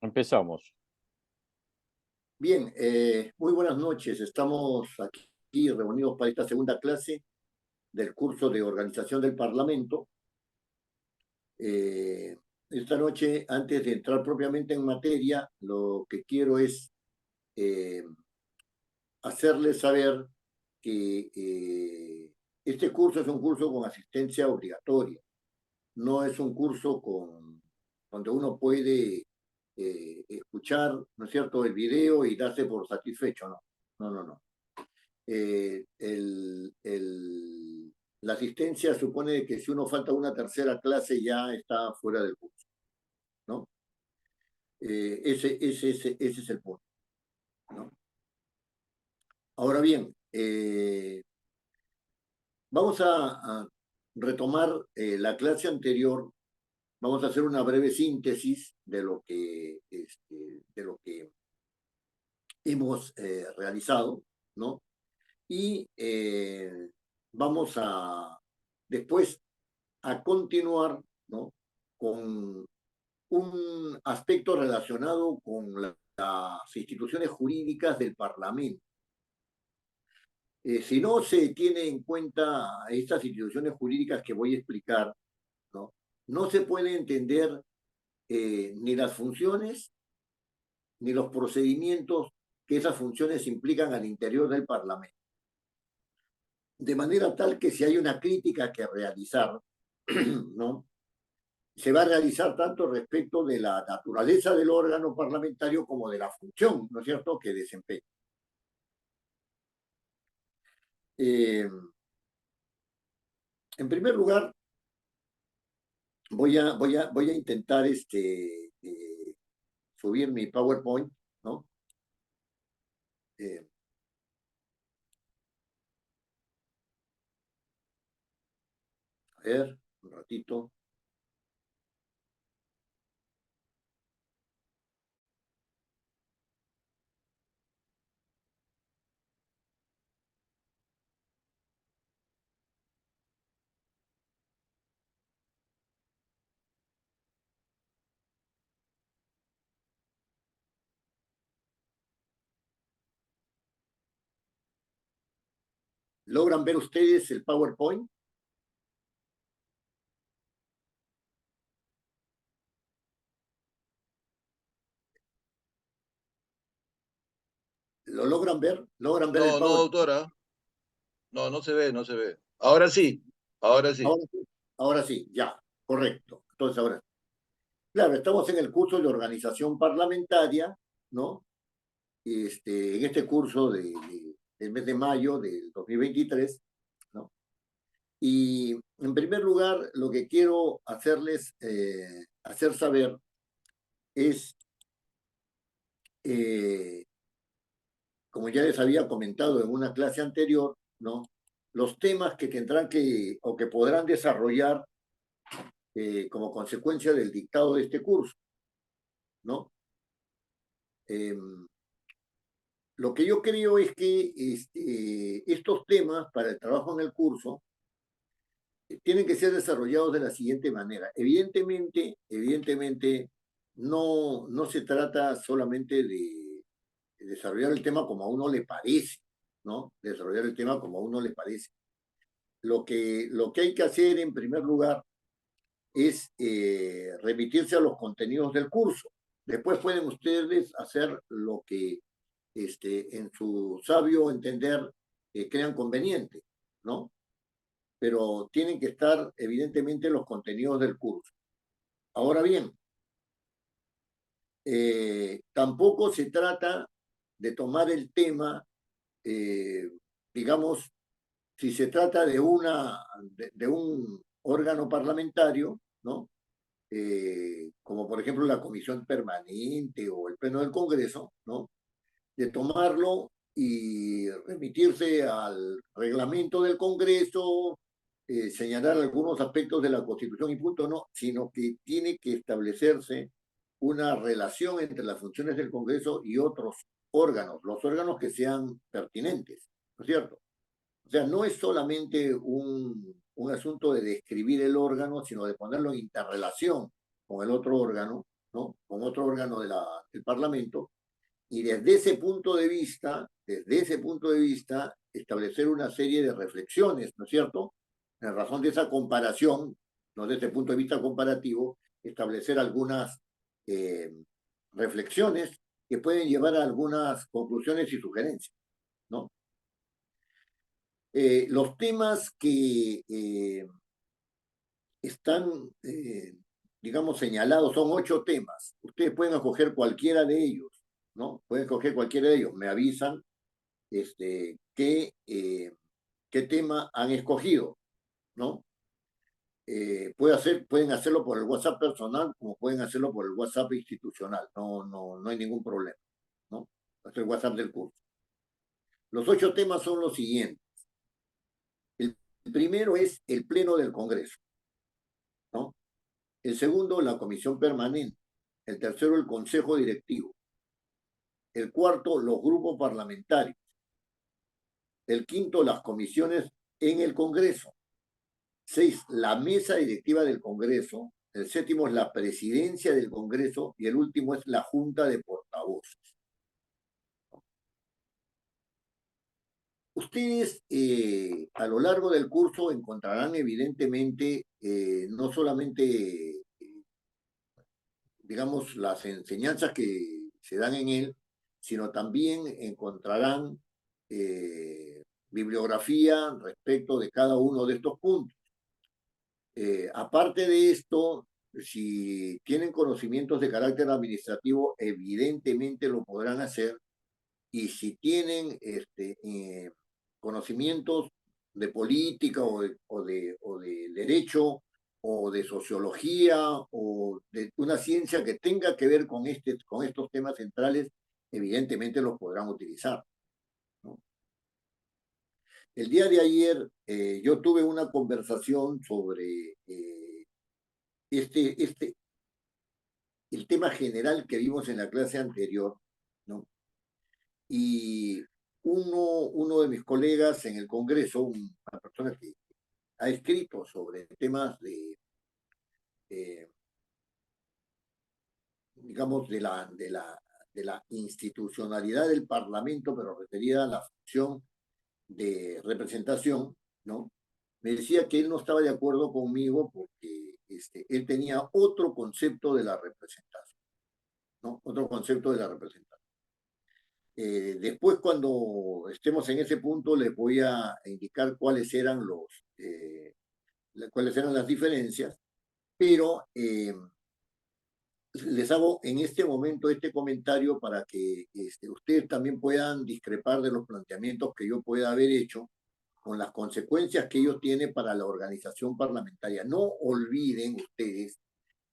Empezamos. Bien, muy buenas noches. Estamos aquí reunidos para esta segunda clase del curso de organización del Parlamento. Eh, esta noche, antes de entrar propiamente en materia, lo que quiero es eh, hacerles saber que este curso es un curso con asistencia obligatoria. No es un curso donde uno puede escuchar, ¿no es cierto?, el video y darse por satisfecho. No, no, no, no. La asistencia supone que si uno falta una tercera clase ya está fuera del curso, ¿no? Ese es el punto, ¿no? Ahora bien, vamos a retomar la clase anterior. Vamos a hacer una breve síntesis de lo que hemos realizado, ¿no? Y vamos a después a continuar, ¿no?, con un aspecto relacionado con las instituciones jurídicas del Parlamento. Si no se tiene en cuenta estas instituciones jurídicas que voy a explicar, ¿no?, no se puede entender ni las funciones ni los procedimientos que esas funciones implican al interior del Parlamento. De manera tal que si hay una crítica que realizar, ¿no?, se va a realizar tanto respecto de la naturaleza del órgano parlamentario como de la función, ¿no es cierto?, que desempeña. Eh, en primer lugar, voy a intentar subir mi PowerPoint, ¿no? Eh, a ver, un ratito. ¿Logran ver ustedes el PowerPoint? ¿Lo logran ver? ¿Logran ver el No, no, PowerPoint? doctora. No, no se ve, no se ve. Ahora sí, ahora sí. Ahora sí, ahora sí, ya, correcto. Entonces, ahora, claro, estamos en el curso de organización parlamentaria, ¿no? En este curso del mes de mayo del 2023, ¿no? Y en primer lugar, lo que quiero hacer saber es, eh, como ya les había comentado en una clase anterior, ¿no?, los temas que tendrán que o que podrán desarrollar como consecuencia del dictado de este curso, ¿no? Eh, lo que yo creo es que estos temas para el trabajo en el curso tienen que ser desarrollados de la siguiente manera. Evidentemente, no se trata solamente de desarrollar el tema como a uno le parece, ¿no? Desarrollar el tema como a uno le parece. Lo que hay que hacer en primer lugar es remitirse a los contenidos del curso. Después pueden ustedes hacer lo que en su sabio entender crean conveniente, ¿no? Pero tienen que estar evidentemente los contenidos del curso. Ahora bien, tampoco se trata de tomar el tema, eh, digamos, si se trata de un órgano parlamentario, ¿no? Como por ejemplo la comisión permanente o el pleno del Congreso, ¿no?, de tomarlo y remitirse al reglamento del Congreso, señalar algunos aspectos de la Constitución y punto, no, sino que tiene que establecerse una relación entre las funciones del Congreso y otros órganos, los órganos que sean pertinentes, ¿no es cierto? O sea, no es solamente un asunto de describir el órgano, sino de ponerlo en interrelación con el otro órgano ¿no? Con otro órgano del Parlamento, y desde ese punto de vista, establecer una serie de reflexiones, ¿no es cierto? En razón de esa comparación, ¿no? Desde el punto de vista comparativo, establecer algunas eh, reflexiones que pueden llevar a algunas conclusiones y sugerencias, ¿no? Los temas que están, digamos, señalados, son 8 temas. Ustedes pueden escoger cualquiera de ellos, ¿no? Pueden escoger cualquiera de ellos. Me avisan qué tema han escogido, ¿no? Pueden hacerlo por el WhatsApp personal como pueden hacerlo por el WhatsApp institucional. No hay ningún problema, ¿no? Es el WhatsApp del curso. Los 8 temas son los siguientes. El primero es el Pleno del Congreso, ¿no? El segundo, la Comisión Permanente. El tercero, el Consejo Directivo. El cuarto, los grupos parlamentarios. El quinto, las comisiones en el Congreso. 6, la mesa directiva del Congreso. El séptimo es la presidencia del Congreso. Y el último es la Junta de Portavoces. Ustedes a lo largo del curso encontrarán evidentemente no solamente, digamos, las enseñanzas que se dan en él, sino también encontrarán bibliografía respecto de cada uno de estos puntos. Aparte de esto, si tienen conocimientos de carácter administrativo, evidentemente lo podrán hacer. Y si tienen conocimientos de política o de derecho o de sociología o de una ciencia que tenga que ver con estos temas centrales, evidentemente los podrán utilizar, ¿no? El día de ayer yo tuve una conversación sobre este, este, el tema general que vimos en la clase anterior, ¿no? Y uno de mis colegas en el Congreso, una persona que ha escrito sobre temas eh, digamos, de la institucionalidad del Parlamento, pero referida a la función de representación, ¿no? Me decía que él no estaba de acuerdo conmigo porque él tenía otro concepto de la representación, ¿no? Otro concepto de la representación. Después, cuando estemos en ese punto, les voy a indicar cuáles eran las diferencias, pero les hago en este momento este comentario para que ustedes también puedan discrepar de los planteamientos que yo pueda haber hecho con las consecuencias que ello tiene para la organización parlamentaria. No olviden ustedes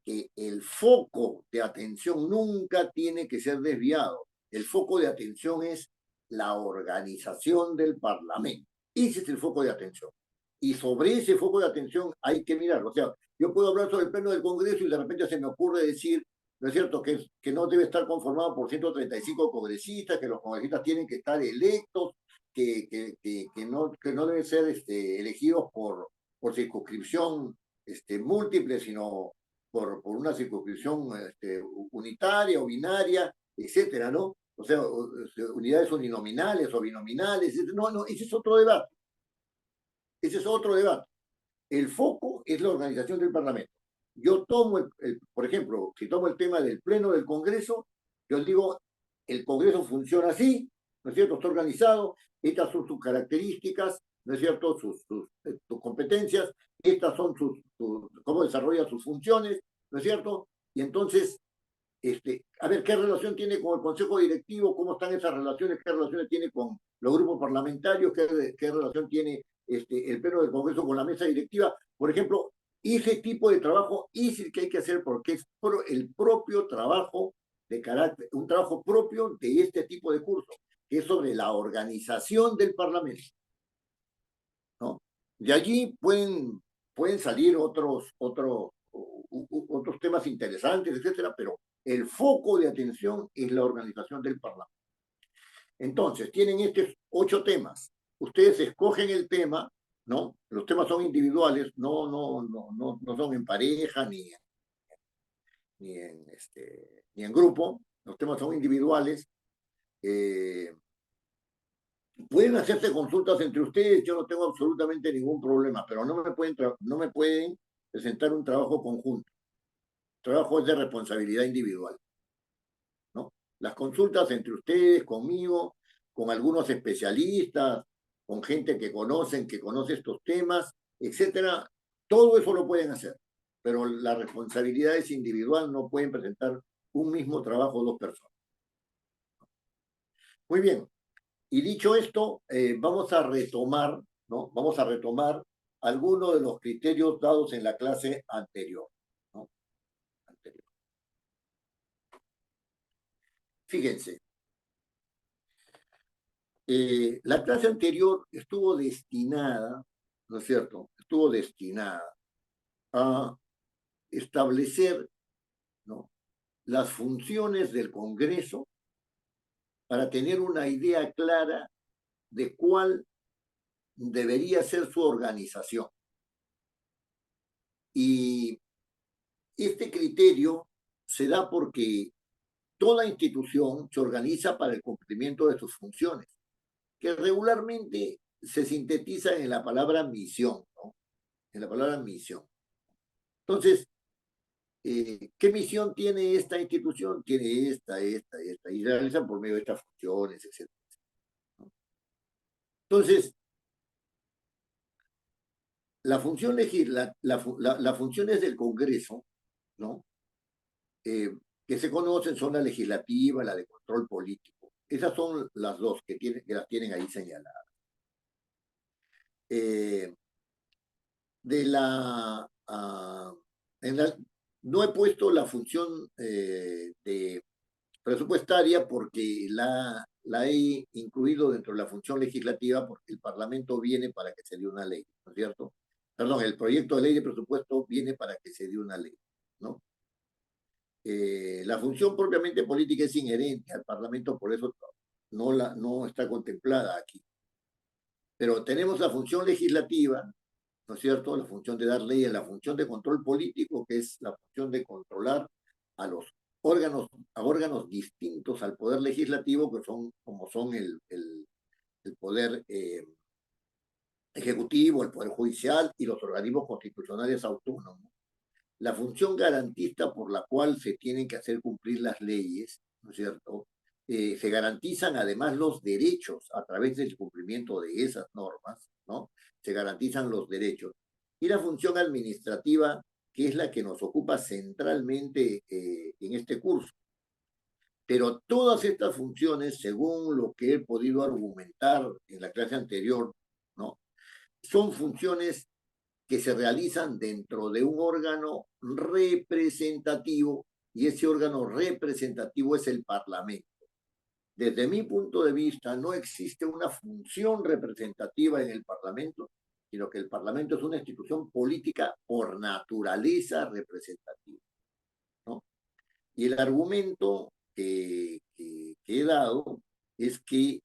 que el foco de atención nunca tiene que ser desviado. El foco de atención es la organización del Parlamento. Ese es el foco de atención. Y sobre ese foco de atención hay que mirar. O sea, yo puedo hablar sobre el Pleno del Congreso y de repente se me ocurre decir, ¿no es cierto?, que no debe estar conformado por 135 congresistas, que los congresistas tienen que estar electos, que no deben ser elegidos por circunscripción múltiple, sino por una circunscripción unitaria o binaria, etcétera, ¿no? O sea, unidades uninominales o binominales, etcétera. No, ese es otro debate. Ese es otro debate. El foco es la organización del Parlamento. Yo tomo, por ejemplo, si tomo el tema del Pleno del Congreso, yo digo, el Congreso funciona así, ¿no es cierto? Está organizado, estas son sus características, ¿no es cierto? Sus competencias, estas son cómo desarrolla sus funciones, ¿no es cierto? Y entonces, a ver, ¿qué relación tiene con el Consejo Directivo? ¿Cómo están esas relaciones? ¿Qué relaciones tiene con los grupos parlamentarios? ¿Qué relación tiene el Pleno del Congreso con la mesa directiva? Por ejemplo, ese tipo de trabajo es el que hay que hacer porque es el propio trabajo de carácter, un trabajo propio de este tipo de curso, que es sobre la organización del Parlamento, ¿no? De allí pueden salir otros temas interesantes, etcétera, pero el foco de atención es la organización del Parlamento. Entonces, tienen estos 8 temas. Ustedes escogen el tema, ¿no? Los temas son individuales, no son en pareja ni en grupo, los temas son individuales. Pueden hacerse consultas entre ustedes, yo no tengo absolutamente ningún problema, pero no me pueden presentar un trabajo conjunto. El trabajo es de responsabilidad individual, ¿no? Las consultas entre ustedes, conmigo, con algunos especialistas, con gente que conoce estos temas, etcétera, todo eso lo pueden hacer, pero la responsabilidad es individual, no pueden presentar un mismo trabajo dos personas. Muy bien. Y dicho esto, vamos a retomar, ¿no? Vamos a retomar algunos de los criterios dados en la clase anterior, ¿no? Anterior. Fíjense, la clase anterior estuvo destinada, ¿no es cierto? Estuvo destinada a establecer, ¿no?, las funciones del Congreso para tener una idea clara de cuál debería ser su organización. Y este criterio se da porque toda institución se organiza para el cumplimiento de sus funciones, que regularmente se sintetizan en la palabra misión, ¿no? En la palabra misión. Entonces, ¿qué misión tiene esta institución? Tiene esta, y se realizan por medio de estas funciones, etc. Entonces, las funciones del Congreso, ¿no?, que se conocen son la legislativa, la de control político. Esas son las dos que las tienen ahí señaladas. No he puesto la función de presupuestaria porque la he incluido dentro de la función legislativa porque el Parlamento viene para que se dé una ley, ¿no es cierto? Perdón, el proyecto de ley de presupuesto viene para que se dé una ley, ¿no? La función propiamente política es inherente al Parlamento, por eso no está contemplada aquí. Pero tenemos la función legislativa, ¿no es cierto?, la función de dar ley, la función de control político, que es la función de controlar a los órganos distintos al poder legislativo, que son como son el poder ejecutivo, el poder judicial y los organismos constitucionales autónomos. La función garantista por la cual se tienen que hacer cumplir las leyes, ¿no es cierto?, se garantizan además los derechos a través del cumplimiento de esas normas, ¿no? Se garantizan los derechos. Y la función administrativa, que es la que nos ocupa centralmente en este curso. Pero todas estas funciones, según lo que he podido argumentar en la clase anterior, ¿no?, son funciones que se realizan dentro de un órgano representativo, y ese órgano representativo es el Parlamento. Desde mi punto de vista, no existe una función representativa en el Parlamento, sino que el Parlamento es una institución política por naturaleza representativa, ¿no? Y el argumento que he dado es que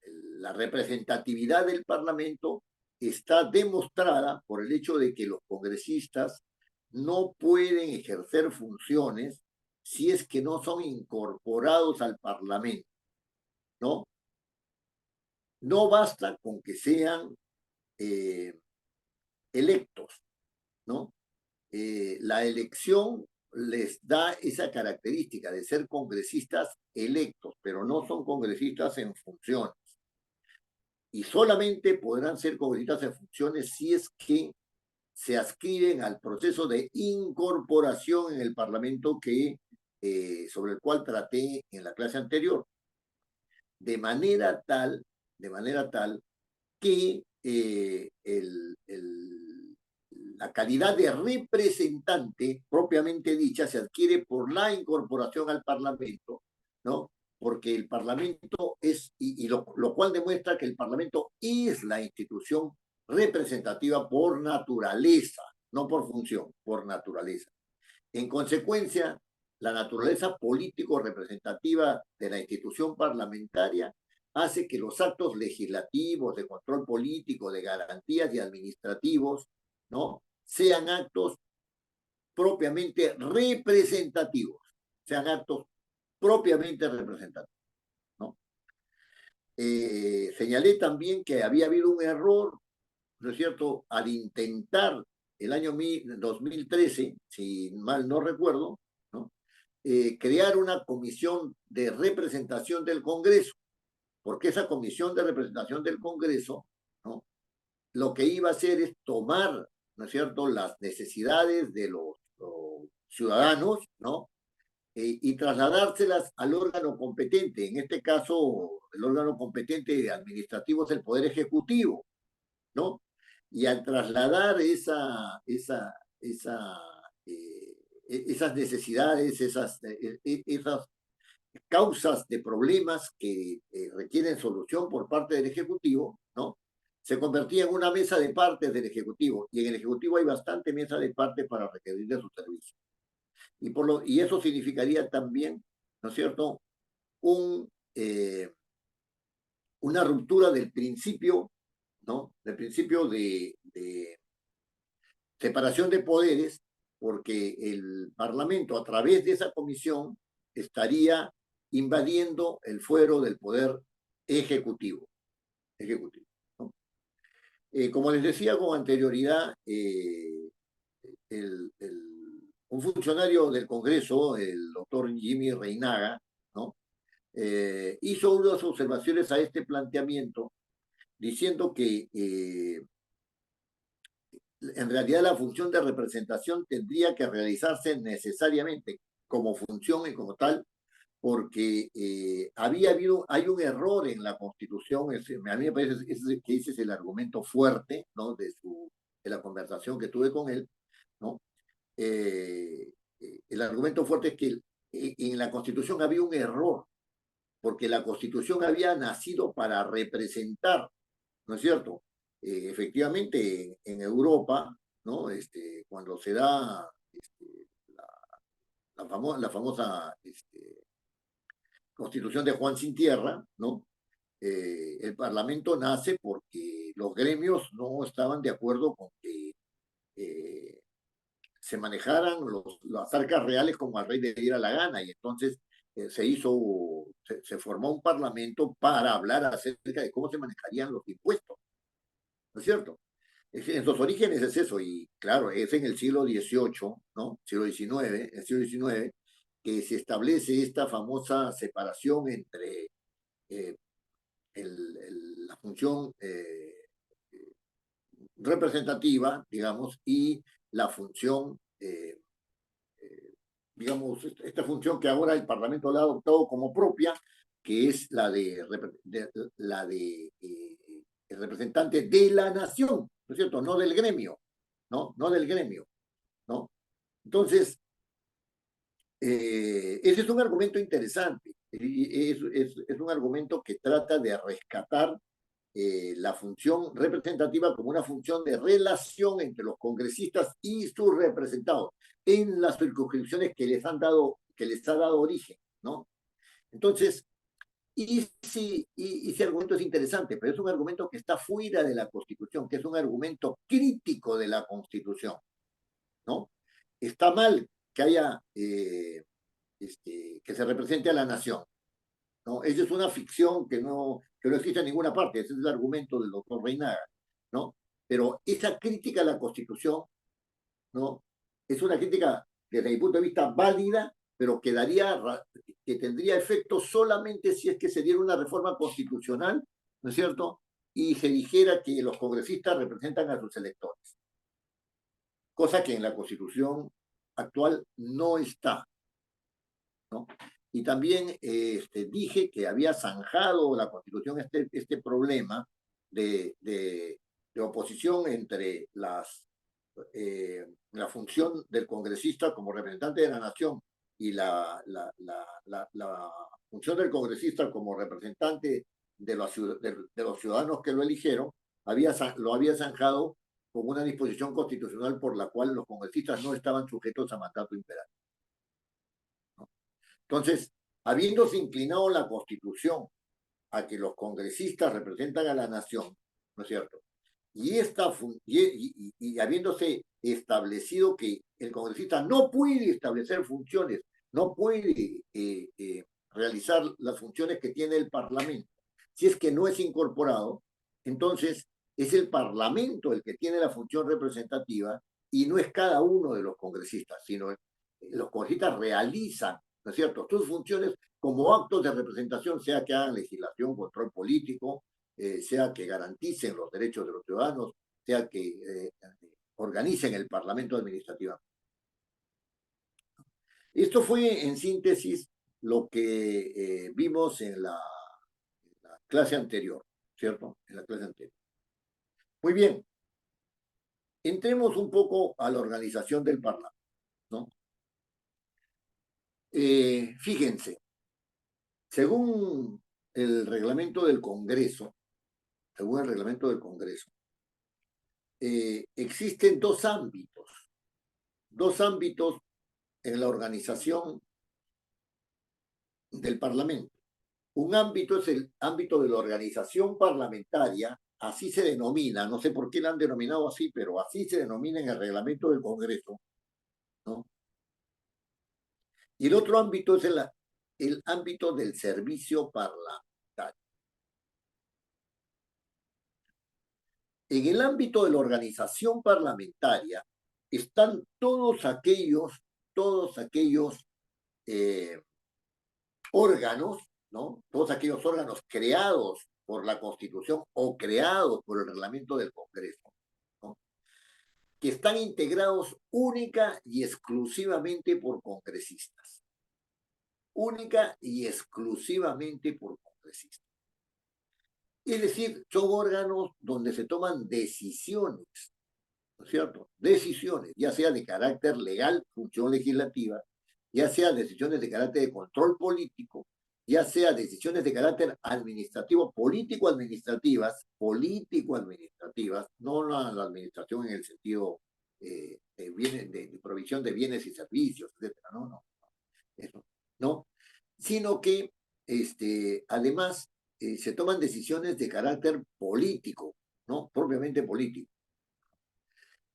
la representatividad del Parlamento está demostrada por el hecho de que los congresistas no pueden ejercer funciones si es que no son incorporados al Parlamento, ¿no? No basta con que sean electos, ¿no? La elección les da esa característica de ser congresistas electos, pero no son congresistas en funciones. Y solamente podrán ser congresistas en funciones si es que se adscriben al proceso de incorporación en el Parlamento sobre el cual traté en la clase anterior. De manera tal que la calidad de representante propiamente dicha se adquiere por la incorporación al Parlamento, ¿no? Porque el Parlamento es, lo cual demuestra que el Parlamento es la institución representativa por naturaleza, no por función, por naturaleza. En consecuencia, la naturaleza político-representativa de la institución parlamentaria hace que los actos legislativos, de control político, de garantías y administrativos, ¿no?, sean actos propiamente representativos, sean actos propiamente representativos, ¿no? Señalé también que había habido un error, ¿no es cierto?, al intentar el año 2013, si mal no recuerdo, ¿no?, crear una comisión de representación del Congreso, porque esa comisión de representación del Congreso, ¿no?, lo que iba a hacer es tomar, ¿no es cierto?, las necesidades de los ciudadanos, ¿no?, y trasladárselas al órgano competente. En este caso, el órgano competente administrativo es el Poder Ejecutivo, ¿no? Y al trasladar esas necesidades, esas causas de problemas que requieren solución por parte del Ejecutivo, ¿no?, se convertía en una mesa de partes del Ejecutivo, y en el Ejecutivo hay bastante mesa de partes para requerir de sus servicios. Y eso significaría también, ¿no es cierto?, un, eh, una ruptura del principio, ¿no?, del principio de separación de poderes, porque el Parlamento, a través de esa comisión, estaría invadiendo el fuero del poder ejecutivo. ¿No? Como les decía con anterioridad, un funcionario del Congreso, el doctor Jimmy Reinaga, ¿no?, hizo unas observaciones a este planteamiento, diciendo que en realidad la función de representación tendría que realizarse necesariamente como función y como tal, porque hay un error en la Constitución. A mí me parece que ese es el argumento fuerte, ¿no?, de la conversación que tuve con él, ¿no? El argumento fuerte es que en la Constitución había un error, porque la Constitución había nacido para representar, ¿no es cierto? Efectivamente, en Europa, ¿no?, cuando se da la famosa Constitución de Juan Sin Tierra, ¿no?, el Parlamento nace porque los gremios no estaban de acuerdo con que se manejaran las arcas reales como al rey le diera la gana, y entonces se formó un parlamento para hablar acerca de cómo se manejarían los impuestos, ¿no es cierto? En sus orígenes es eso, y claro, es en el siglo XVIII, ¿no?, el siglo XIX, que se establece esta famosa separación entre eh, la función representativa, digamos, y la función, digamos, esta función que ahora el Parlamento la ha adoptado como propia, que es la de el representante de la nación, ¿no es cierto? No del gremio, ¿no? No del gremio, ¿no? Entonces, ese es un argumento interesante, y es un argumento que trata de rescatar la función representativa como una función de relación entre los congresistas y sus representados en las circunscripciones que les ha dado origen, ¿no? Entonces, ese argumento es interesante, pero es un argumento que está fuera de la Constitución, que es un argumento crítico de la Constitución, ¿no? Está mal que haya, que se represente a la nación, ¿no? Esa es una ficción que no existe en ninguna parte. Ese es el argumento del doctor Reinaga, ¿no? Pero esa crítica a la Constitución, ¿no?, es una crítica desde mi punto de vista válida, pero que tendría efecto solamente si es que se diera una reforma constitucional, ¿no es cierto?, y se dijera que los congresistas representan a sus electores, cosa que en la Constitución actual no está, ¿no? Y también dije que había zanjado la Constitución este problema de oposición entre la función del congresista como representante de la nación y la función del congresista como representante de los ciudadanos que lo eligieron. Lo había zanjado con una disposición constitucional por la cual los congresistas no estaban sujetos a mandato imperativo, ¿no? Entonces, habiéndose inclinado la Constitución a que los congresistas representan a la nación, ¿no es cierto?, y habiéndose establecido que el congresista no puede establecer funciones, no puede realizar las funciones que tiene el Parlamento, si es que no es incorporado, entonces es el Parlamento el que tiene la función representativa y no es cada uno de los congresistas, sino los congresistas realizan, ¿no es cierto?, sus funciones como actos de representación, sea que hagan legislación, control político, sea que garanticen los derechos de los ciudadanos, sea que organicen el Parlamento administrativo. Esto fue, en síntesis, lo que vimos en la clase anterior, ¿cierto? En la clase anterior. Muy bien, entremos un poco a la organización del Parlamento, ¿no? Fíjense, según el reglamento del Congreso, existen dos ámbitos en la organización del Parlamento. Un ámbito es el ámbito de la organización parlamentaria, así se denomina, no sé por qué la han denominado así, pero así se denomina en el reglamento del Congreso, ¿no? Y el otro ámbito es el ámbito del servicio parlamentario. En el ámbito de la organización parlamentaria están todos aquellos órganos, ¿no? Todos aquellos órganos creados por la Constitución o creados por el reglamento del Congreso, ¿no? Que están integrados única y exclusivamente por congresistas. Única y exclusivamente por congresistas. Es decir, son órganos donde se toman decisiones, ¿no es cierto? Decisiones, ya sea de carácter legal, función legislativa, ya sea decisiones de carácter de control político, ya sea decisiones de carácter administrativo, político-administrativas, no la administración en el sentido de provisión de bienes y servicios, etcétera, eso, no, sino que además se toman decisiones de carácter político, ¿no? Propiamente político.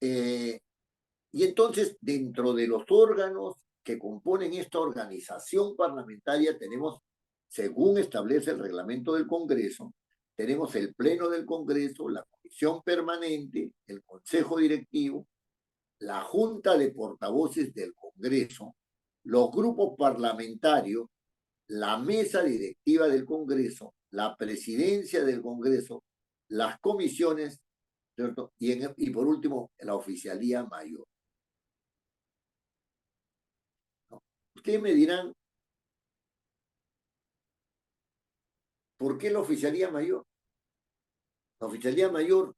Y entonces, dentro de los órganos que componen esta organización parlamentaria, tenemos, según establece el reglamento del Congreso, tenemos el Pleno del Congreso, la Comisión Permanente, el Consejo Directivo, la Junta de Portavoces del Congreso, los grupos parlamentarios, la Mesa Directiva del Congreso, la Presidencia del Congreso, las comisiones, ¿cierto? Y por último, la Oficialía Mayor. ¿No? Ustedes me dirán, ¿por qué la Oficialía Mayor? La Oficialía Mayor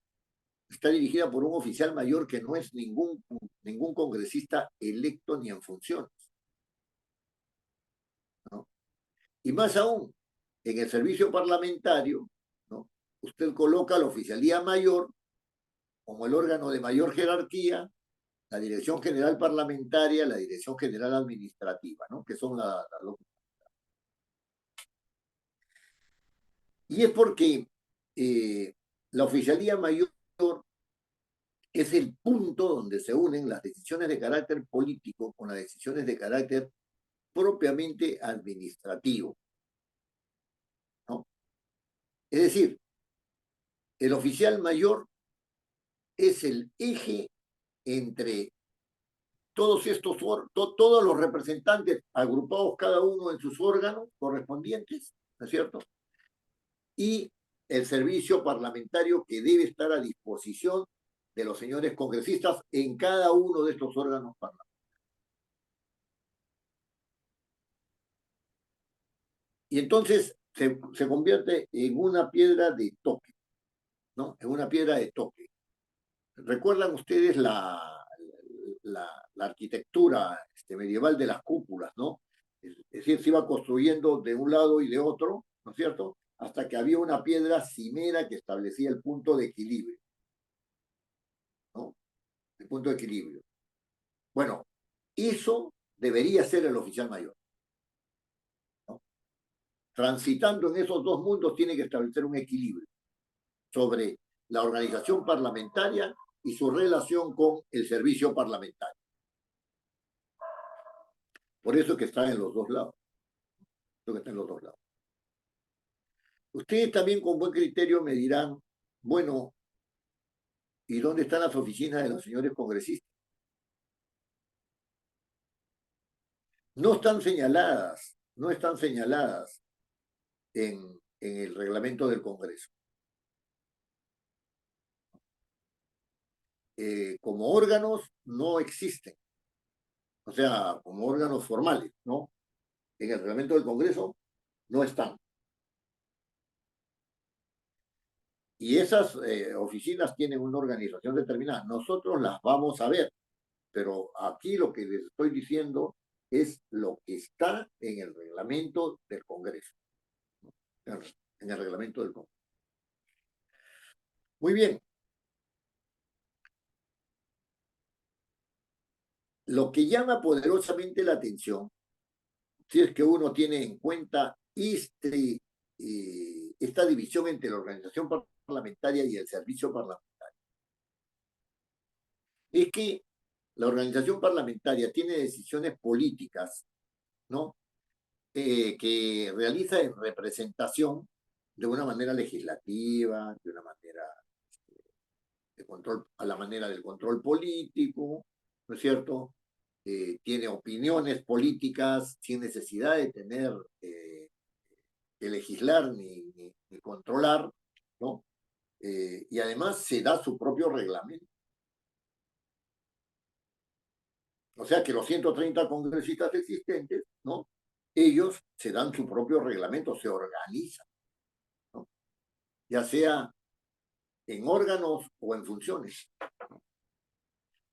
está dirigida por un oficial mayor que no es ningún congresista electo ni en funciones, ¿no? Y más aún, en el servicio parlamentario, ¿no? Usted coloca la Oficialía Mayor como el órgano de mayor jerarquía, la Dirección General Parlamentaria, la Dirección General Administrativa, ¿no? Que son Y es porque la Oficialía Mayor es el punto donde se unen las decisiones de carácter político con las decisiones de carácter propiamente administrativo, ¿no? Es decir, el oficial mayor es el eje entre todos los representantes agrupados cada uno en sus órganos correspondientes, ¿no es cierto? Y el servicio parlamentario que debe estar a disposición de los señores congresistas en cada uno de estos órganos parlamentarios. Y entonces se convierte en una piedra de toque, ¿no? En una piedra de toque. ¿Recuerdan ustedes la arquitectura medieval de las cúpulas, ¿no? Es decir, se iba construyendo de un lado y de otro, ¿no es cierto? Hasta que había una piedra cimera que establecía el punto de equilibrio, ¿no? El punto de equilibrio. Bueno, eso debería ser el oficial mayor, ¿no? Transitando en esos dos mundos tiene que establecer un equilibrio sobre la organización parlamentaria y su relación con el servicio parlamentario. Por eso que está en los dos lados. Lo que está en los dos lados. Ustedes también con buen criterio me dirán, bueno, ¿y dónde están las oficinas de los señores congresistas? No están señaladas, no están señaladas en el reglamento del Congreso. Como órganos no existen, o sea, como órganos formales, ¿no? En el reglamento del Congreso no están. Y esas oficinas tienen una organización determinada. Nosotros las vamos a ver, pero aquí lo que les estoy diciendo es lo que está en el reglamento del Congreso. En el reglamento del Congreso. Muy bien. Lo que llama poderosamente la atención, si es que uno tiene en cuenta esta división entre la organización parlamentaria y el servicio parlamentario, es que la organización parlamentaria tiene decisiones políticas, ¿no? Que realiza en representación de una manera legislativa, de una manera de control, a la manera del control político, ¿no es cierto? Tiene opiniones políticas sin necesidad de tener que legislar ni controlar, ¿no? Y además se da su propio reglamento. O sea que los 130 congresistas existentes, ¿no? Ellos se dan su propio reglamento, se organizan, ¿no? Ya sea en órganos o en funciones.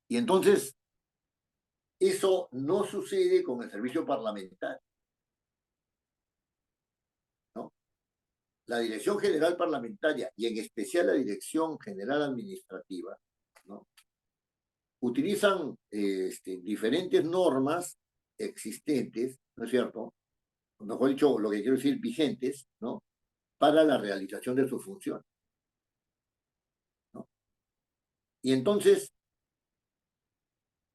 Y entonces, eso no sucede con el servicio parlamentario, ¿no? La Dirección General Parlamentaria y en especial la Dirección General Administrativa, ¿no? Utilizan diferentes normas existentes, ¿no es cierto? Mejor dicho, lo que quiero decir, vigentes, ¿no? Para la realización de sus funciones, ¿no? Y entonces,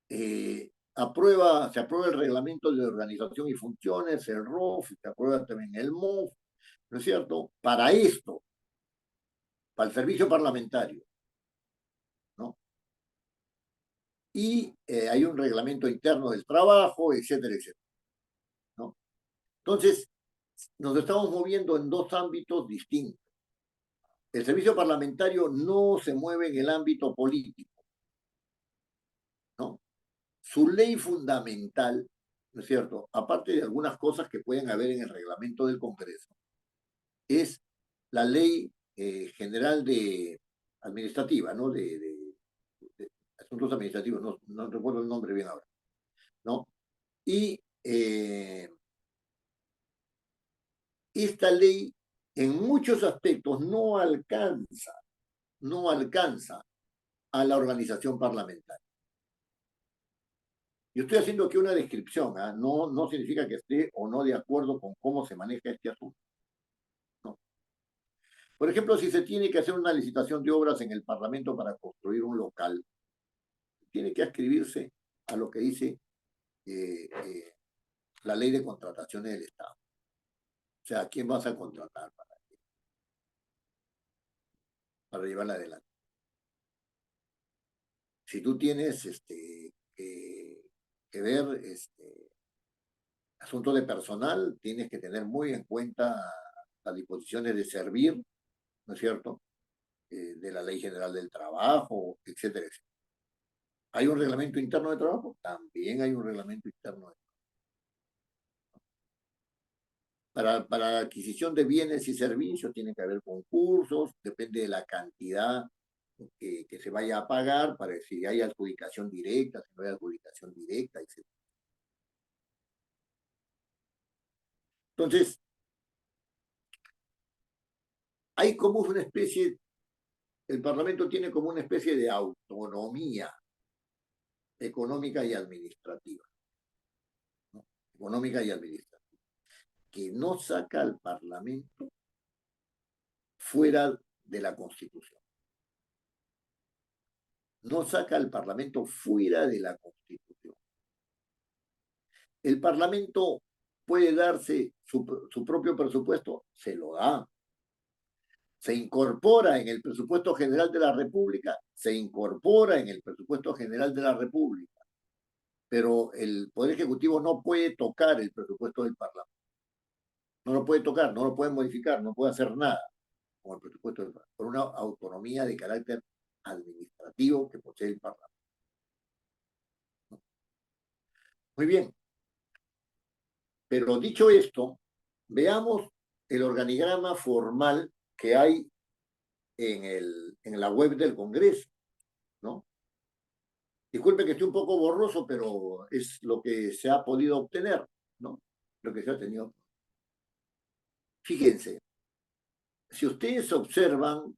se aprueba el reglamento de organización y funciones, el ROF, se aprueba también el MOF, ¿no es cierto? Para esto, para el servicio parlamentario, ¿no? Y hay un reglamento interno del trabajo, etcétera, etcétera, ¿no? Entonces, nos estamos moviendo en dos ámbitos distintos. El servicio parlamentario no se mueve en el ámbito político, ¿no? Su ley fundamental, ¿no es cierto? Aparte de algunas cosas que pueden haber en el reglamento del Congreso, es la ley general administrativa, ¿no? De asuntos administrativos, no recuerdo el nombre bien ahora, ¿no? Y esta ley en muchos aspectos no alcanza a la organización parlamentaria. Yo estoy haciendo aquí una descripción, ¿eh? No significa que esté o no de acuerdo con cómo se maneja este asunto, ¿no? Por ejemplo, si se tiene que hacer una licitación de obras en el Parlamento para construir un local, tiene que adscribirse a lo que dice la ley de contrataciones del Estado. O sea, ¿a quién vas a contratar para llevarla adelante? Si tú tienes que ver asuntos de personal, tienes que tener muy en cuenta las disposiciones de servir, ¿no es cierto? De la Ley General del Trabajo, etcétera, etcétera. ¿Hay un reglamento interno de trabajo? También hay un reglamento interno de trabajo. Para la adquisición de bienes y servicios tiene que haber concursos, depende de la cantidad que se vaya a pagar, para si hay adjudicación directa, si no hay adjudicación directa, etc. Entonces, hay como una especie, el Parlamento tiene como una especie de autonomía económica y administrativa, ¿no? Económica y administrativa, que no saca al Parlamento fuera de la Constitución. no saca al Parlamento fuera de la Constitución. El Parlamento puede darse su propio presupuesto, se lo da. Se incorpora en el presupuesto general de la República, se incorpora en el presupuesto general de la República, pero el Poder Ejecutivo no puede tocar el presupuesto del Parlamento. No lo puede tocar, no lo puede modificar, no puede hacer nada con el presupuesto del Parlamento, por una autonomía de carácter administrativo que posee el Parlamento. Muy bien, pero dicho esto, veamos el organigrama formal que hay en la web del Congreso, ¿no? Disculpe que esté un poco borroso, pero es lo que se ha podido obtener, ¿no? Lo que se ha tenido. Fíjense, si ustedes observan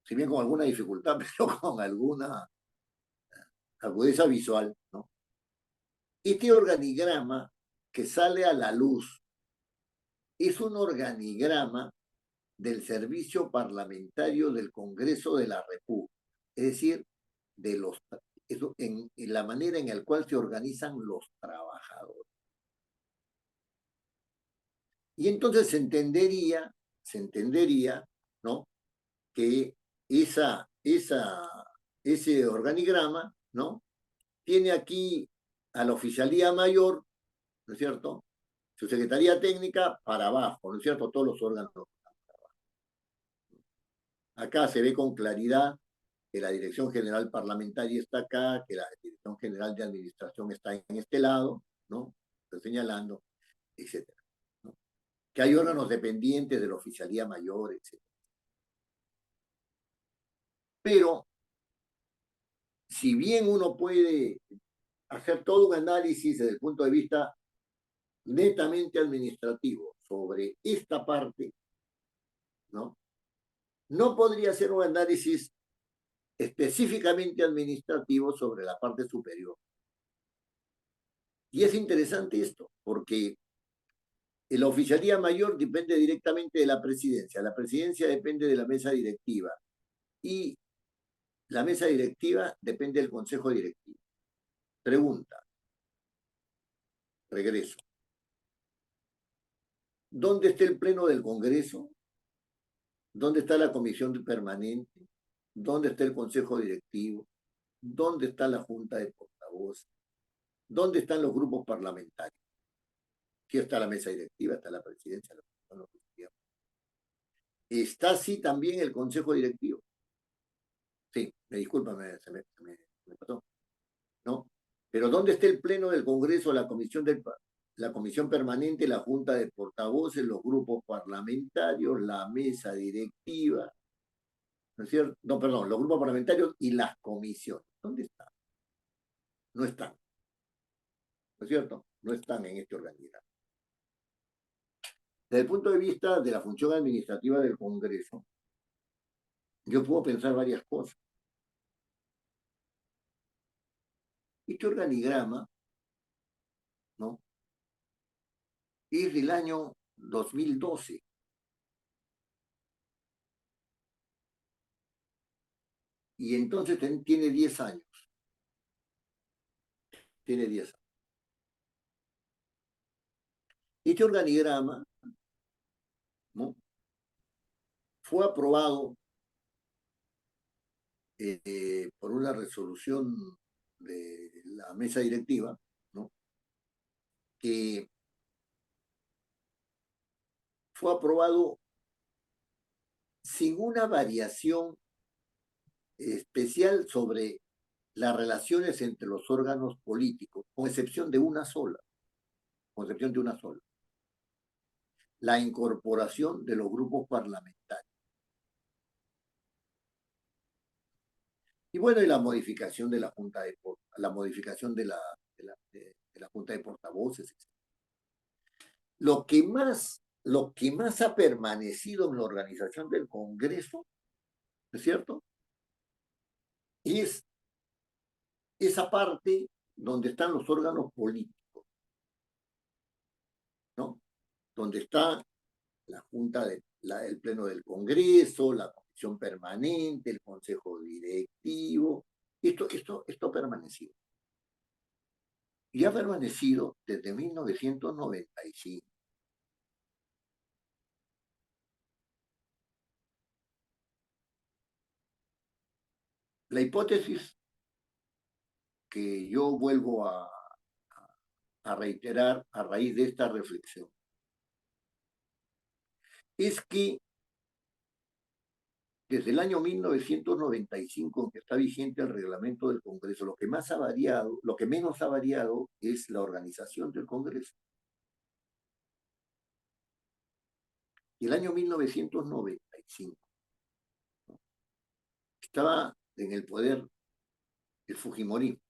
si bien con alguna dificultad, pero con alguna agudeza visual, ¿no? Este organigrama que sale a la luz es un organigrama del Servicio Parlamentario del Congreso de la República, es decir, en la manera en la cual se organizan los trabajadores. Y entonces se entendería, ¿no? Que ese organigrama, ¿no? Tiene aquí a la oficialía mayor, ¿no es cierto? Su secretaría técnica para abajo, ¿no es cierto? Todos los órganos. Acá se ve con claridad que la Dirección General Parlamentaria está acá, que la Dirección General de Administración está en este lado, ¿no? Estoy señalando, etcétera, ¿no? Que hay órganos dependientes de la oficialía mayor, etcétera. Pero, si bien uno puede hacer todo un análisis desde el punto de vista netamente administrativo sobre esta parte, ¿no? No podría ser un análisis específicamente administrativo sobre la parte superior. Y es interesante esto, porque la oficialía mayor depende directamente de la presidencia depende de la mesa directiva y la mesa directiva depende del consejo directivo. Pregunta, regreso. ¿Dónde está el pleno del Congreso? ¿Dónde está la comisión permanente? ¿Dónde está el consejo directivo? ¿Dónde está la junta de portavoces? ¿Dónde están los grupos parlamentarios? Sí está la mesa directiva, está la presidencia, la comisión ejecutiva. ¿Está así también el consejo directivo? Sí, me disculpa, se me pasó. ¿No? Pero ¿dónde está el pleno del Congreso, la comisión permanente, la junta de portavoces, los grupos parlamentarios, la mesa directiva? ¿No es cierto? No, perdón, los grupos parlamentarios y las comisiones. ¿Dónde están? No están. ¿No es cierto? No están en este organigrama. Desde el punto de vista de la función administrativa del Congreso, yo puedo pensar varias cosas. Este organigrama, ¿no? Es del año 2012. Y entonces tiene 10 años. Tiene 10 años. Este organigrama, ¿no? Fue aprobado por una resolución de la mesa directiva, ¿no? Que fue aprobado sin una variación especial sobre las relaciones entre los órganos políticos, con excepción de una sola, la incorporación de los grupos parlamentarios. Y bueno, y la modificación de la Junta de Junta de Portavoces. Lo que más ha permanecido en la organización del Congreso, ¿no es cierto? Es esa parte donde están los órganos políticos, ¿no? Donde está la Junta el Pleno del Congreso, la comisión permanente, el consejo directivo. Esto ha permanecido. Y ha permanecido desde 1995. La hipótesis que yo vuelvo a reiterar a raíz de esta reflexión es que desde el año 1995, en que está vigente el reglamento del Congreso, lo que más ha variado, lo que menos ha variado es la organización del Congreso. Y el año 1995 estaba en el poder el Fujimorismo.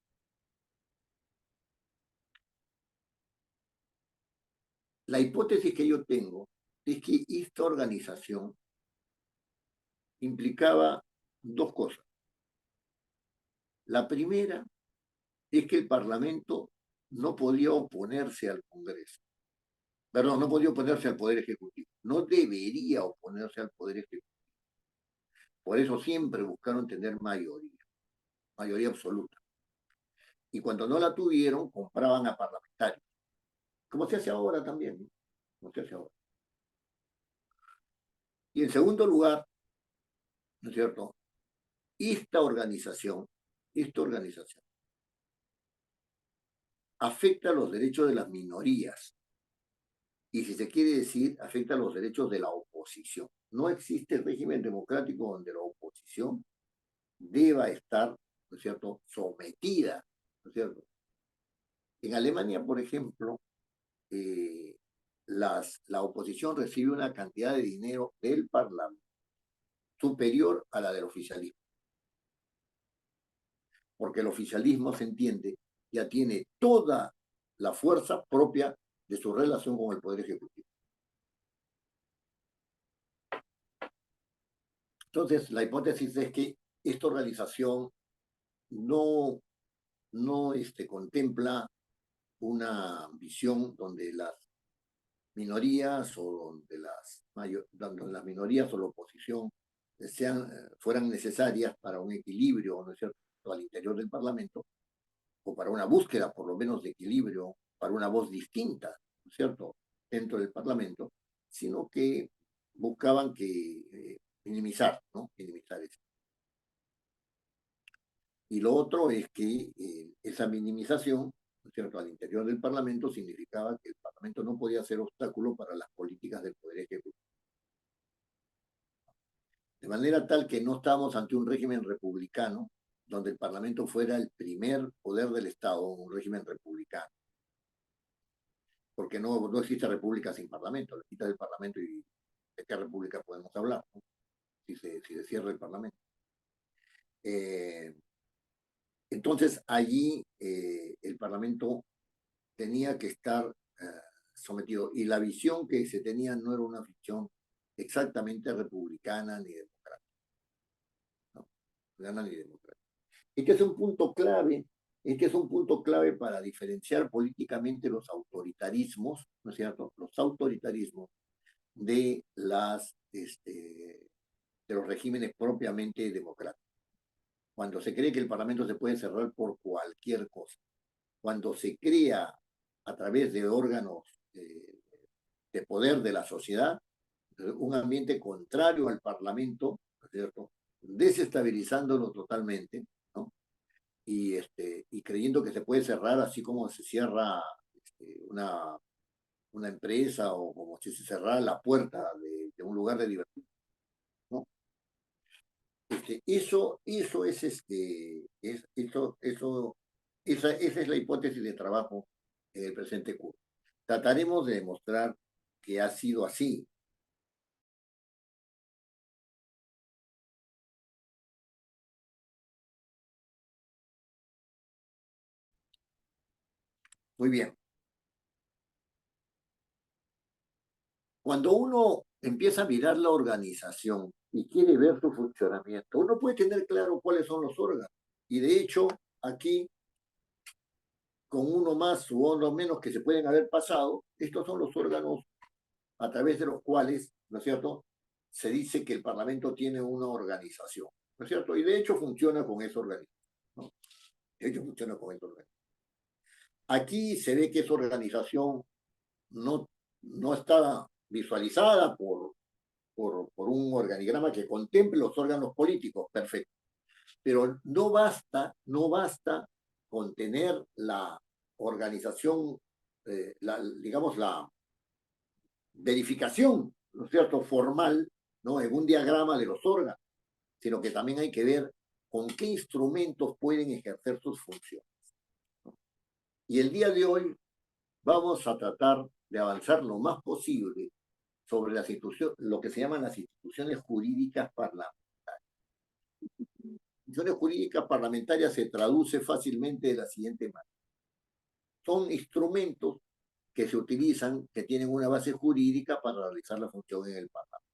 La hipótesis que yo tengo es que esta organización implicaba dos cosas. La primera es que el Parlamento no podía oponerse al Congreso. Perdón, no podía oponerse al Poder Ejecutivo. No debería oponerse al Poder Ejecutivo. Por eso siempre buscaron tener mayoría absoluta. Y cuando no la tuvieron, compraban a parlamentarios. Como se hace ahora también, ¿no? Como se hace ahora. Y en segundo lugar, ¿no es cierto? Esta organización afecta los derechos de las minorías. Y si se quiere decir, afecta los derechos de la oposición. No existe régimen democrático donde la oposición deba estar, ¿no es cierto?, sometida, ¿no es cierto? En Alemania, por ejemplo, la oposición recibe una cantidad de dinero del Parlamento superior a la del oficialismo, porque el oficialismo, se entiende, ya tiene toda la fuerza propia de su relación con el Poder Ejecutivo. Entonces, la hipótesis es que esta organización no contempla una visión donde las minorías o donde las minorías o la oposición fueran necesarias para un equilibrio, ¿no es cierto?, al interior del Parlamento, o para una búsqueda, por lo menos, de equilibrio, para una voz distinta, ¿no es cierto?, dentro del Parlamento, sino que buscaban minimizar, ¿no? Minimizar eso. Y lo otro es que esa minimización, ¿no es cierto?, al interior del Parlamento significaba que el Parlamento no podía ser obstáculo para las políticas del Poder Ejecutivo. De manera tal que no estábamos ante un régimen republicano, donde el Parlamento fuera el primer poder del Estado, un régimen republicano. Porque no existe república sin Parlamento. Le quitas el Parlamento y ¿de qué república podemos hablar, ¿no?, si se cierra el Parlamento? Entonces, allí el Parlamento tenía que estar sometido. Y la visión que se tenía no era una visión exactamente republicana ni democrática. No, ni democrática. Este es un punto clave. Este es un punto clave para diferenciar políticamente los autoritarismos, ¿no es cierto?, los autoritarismos de los regímenes propiamente democráticos. Cuando se cree que el Parlamento se puede cerrar por cualquier cosa, cuando se crea a través de órganos de poder de la sociedad un ambiente contrario al Parlamento, ¿no es cierto?, desestabilizándolo totalmente, ¿no?, y creyendo que se puede cerrar así como se cierra una empresa o como si se cerrara la puerta de un lugar de diversión, ¿no? Eso es esa es la hipótesis de trabajo en el presente curso. Trataremos de demostrar que ha sido así. Muy bien. Cuando uno empieza a mirar la organización y quiere ver su funcionamiento, uno puede tener claro cuáles son los órganos. Y de hecho, aquí, con uno más u uno menos que se pueden haber pasado, estos son los órganos a través de los cuales, ¿no es cierto?, se dice que el Parlamento tiene una organización, ¿no es cierto? Y de hecho funciona con esa organización, ¿no? De hecho funciona con esa organización. Aquí se ve que esa organización no está visualizada por un organigrama que contemple los órganos políticos, perfecto. Pero no basta con tener la organización, digamos, la verificación, ¿no es cierto?, formal, ¿no?, en un diagrama de los órganos, sino que también hay que ver con qué instrumentos pueden ejercer sus funciones, ¿no? Y el día de hoy vamos a tratar de avanzar lo más posible sobre las lo que se llaman las instituciones jurídicas parlamentarias. Instituciones jurídicas parlamentarias se traduce fácilmente de la siguiente manera. Son instrumentos que se utilizan, que tienen una base jurídica para realizar la función en el Parlamento,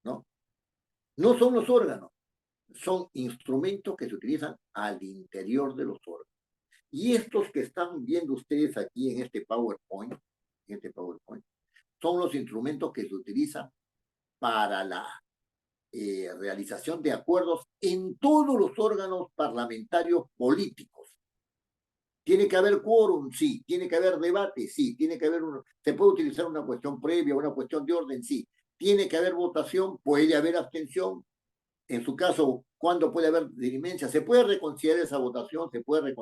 ¿no? No son los órganos, son instrumentos que se utilizan al interior de los órganos. Y estos que están viendo ustedes aquí en este PowerPoint, son los instrumentos que se utilizan para la realización de acuerdos en todos los órganos parlamentarios políticos. ¿Tiene que haber quórum? Sí. ¿Tiene que haber debate? Sí. ¿Se puede utilizar una cuestión previa, una cuestión de orden? Sí. ¿Tiene que haber votación? ¿Puede haber abstención? En su caso, ¿cuándo puede haber dirimencia? ¿Se puede reconsiderar esa votación? ¿Se puede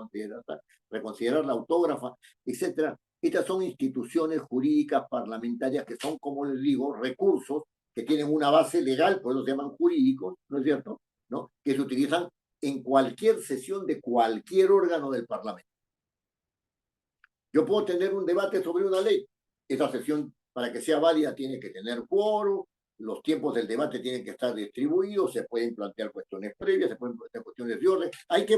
reconsiderar la autógrafa? Etcétera. Estas son instituciones jurídicas parlamentarias que son, como les digo, recursos que tienen una base legal, por eso se llaman jurídicos, ¿no es cierto?, ¿no?, que se utilizan en cualquier sesión de cualquier órgano del Parlamento. Yo puedo tener un debate sobre una ley. Esa sesión, para que sea válida, tiene que tener quórum, los tiempos del debate tienen que estar distribuidos, se pueden plantear cuestiones previas, se pueden plantear cuestiones de orden. Hay que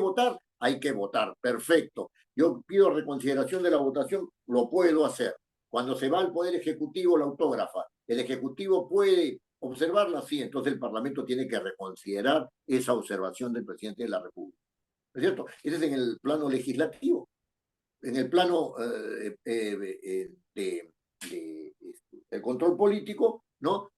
votar, perfecto. Yo pido reconsideración de la votación, lo puedo hacer. Cuando se va al Poder Ejecutivo, la autógrafa, el Ejecutivo puede observarla, sí, entonces el Parlamento tiene que reconsiderar esa observación del presidente de la República. ¿No es cierto? Ese es en el plano legislativo. En el plano del control político, ¿no?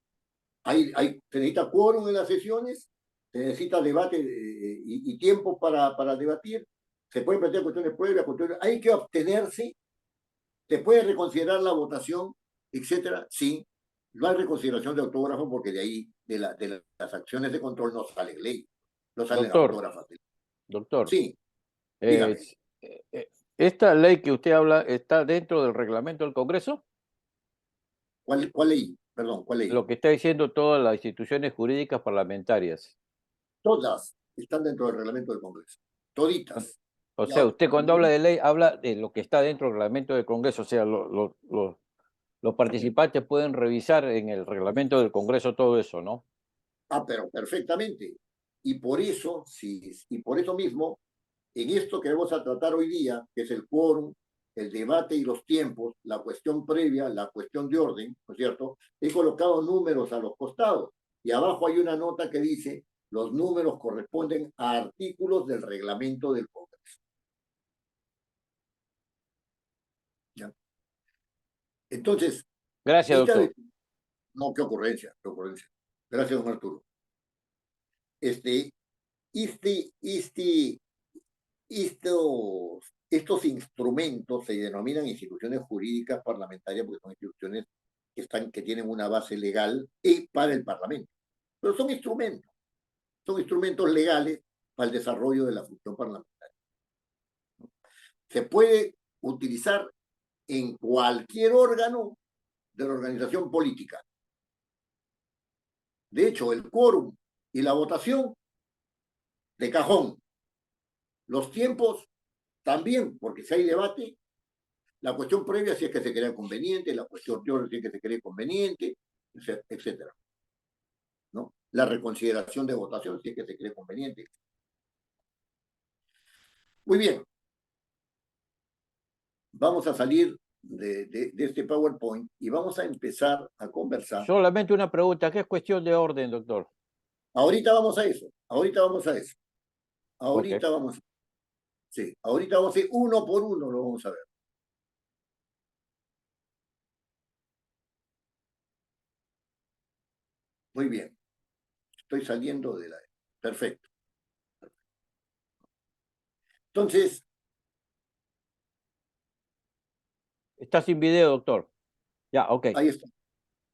Se necesita quórum en las sesiones, se necesita debate y tiempo para debatir, se pueden plantear cuestiones previas, hay que abstenerse, se puede reconsiderar la votación, etcétera. Sí, no hay reconsideración de autógrafo porque de ahí, de las acciones de control no salen ley, no salen autógrafos. Doctor, sí, dígame. ¿Esta ley que usted habla está dentro del reglamento del Congreso? ¿Cuál ley? Perdón, ¿cuál ley? Lo que está diciendo todas las instituciones jurídicas parlamentarias. Todas están dentro del reglamento del Congreso. Toditas. O sea, usted cuando habla de ley, habla de lo que está dentro del reglamento del Congreso. O sea, los participantes pueden revisar en el reglamento del Congreso todo eso, ¿no? Pero perfectamente. Y por eso mismo, en esto que vamos a tratar hoy día, que es el quórum, el debate y los tiempos, la cuestión previa, la cuestión de orden, ¿no es cierto?, he colocado números a los costados. Y abajo hay una nota que dice, los números corresponden a artículos del reglamento del Congreso. ¿Ya? Entonces, gracias, doctor. No, qué ocurrencia. Gracias, don Arturo. Estos instrumentos se denominan instituciones jurídicas parlamentarias porque son instituciones que tienen una base legal para el Parlamento. Pero son instrumentos legales para el desarrollo de la función parlamentaria. Se puede utilizar en cualquier órgano de la organización política. De hecho, el quórum y la votación de cajón. Los tiempos también, porque si hay debate, la cuestión previa si es que se crea conveniente, la cuestión de orden si es que se cree conveniente, etcétera, ¿no? La reconsideración de votación si es que se cree conveniente. Muy bien. Vamos a salir de este PowerPoint y vamos a empezar a conversar. Solamente una pregunta, ¿qué es cuestión de orden, doctor? Ahorita vamos a eso. Sí, ahorita vamos a ir uno por uno, lo vamos a ver. Muy bien. Estoy saliendo de la... Perfecto. Entonces, Está sin video, doctor. Ya, ok. ahí está.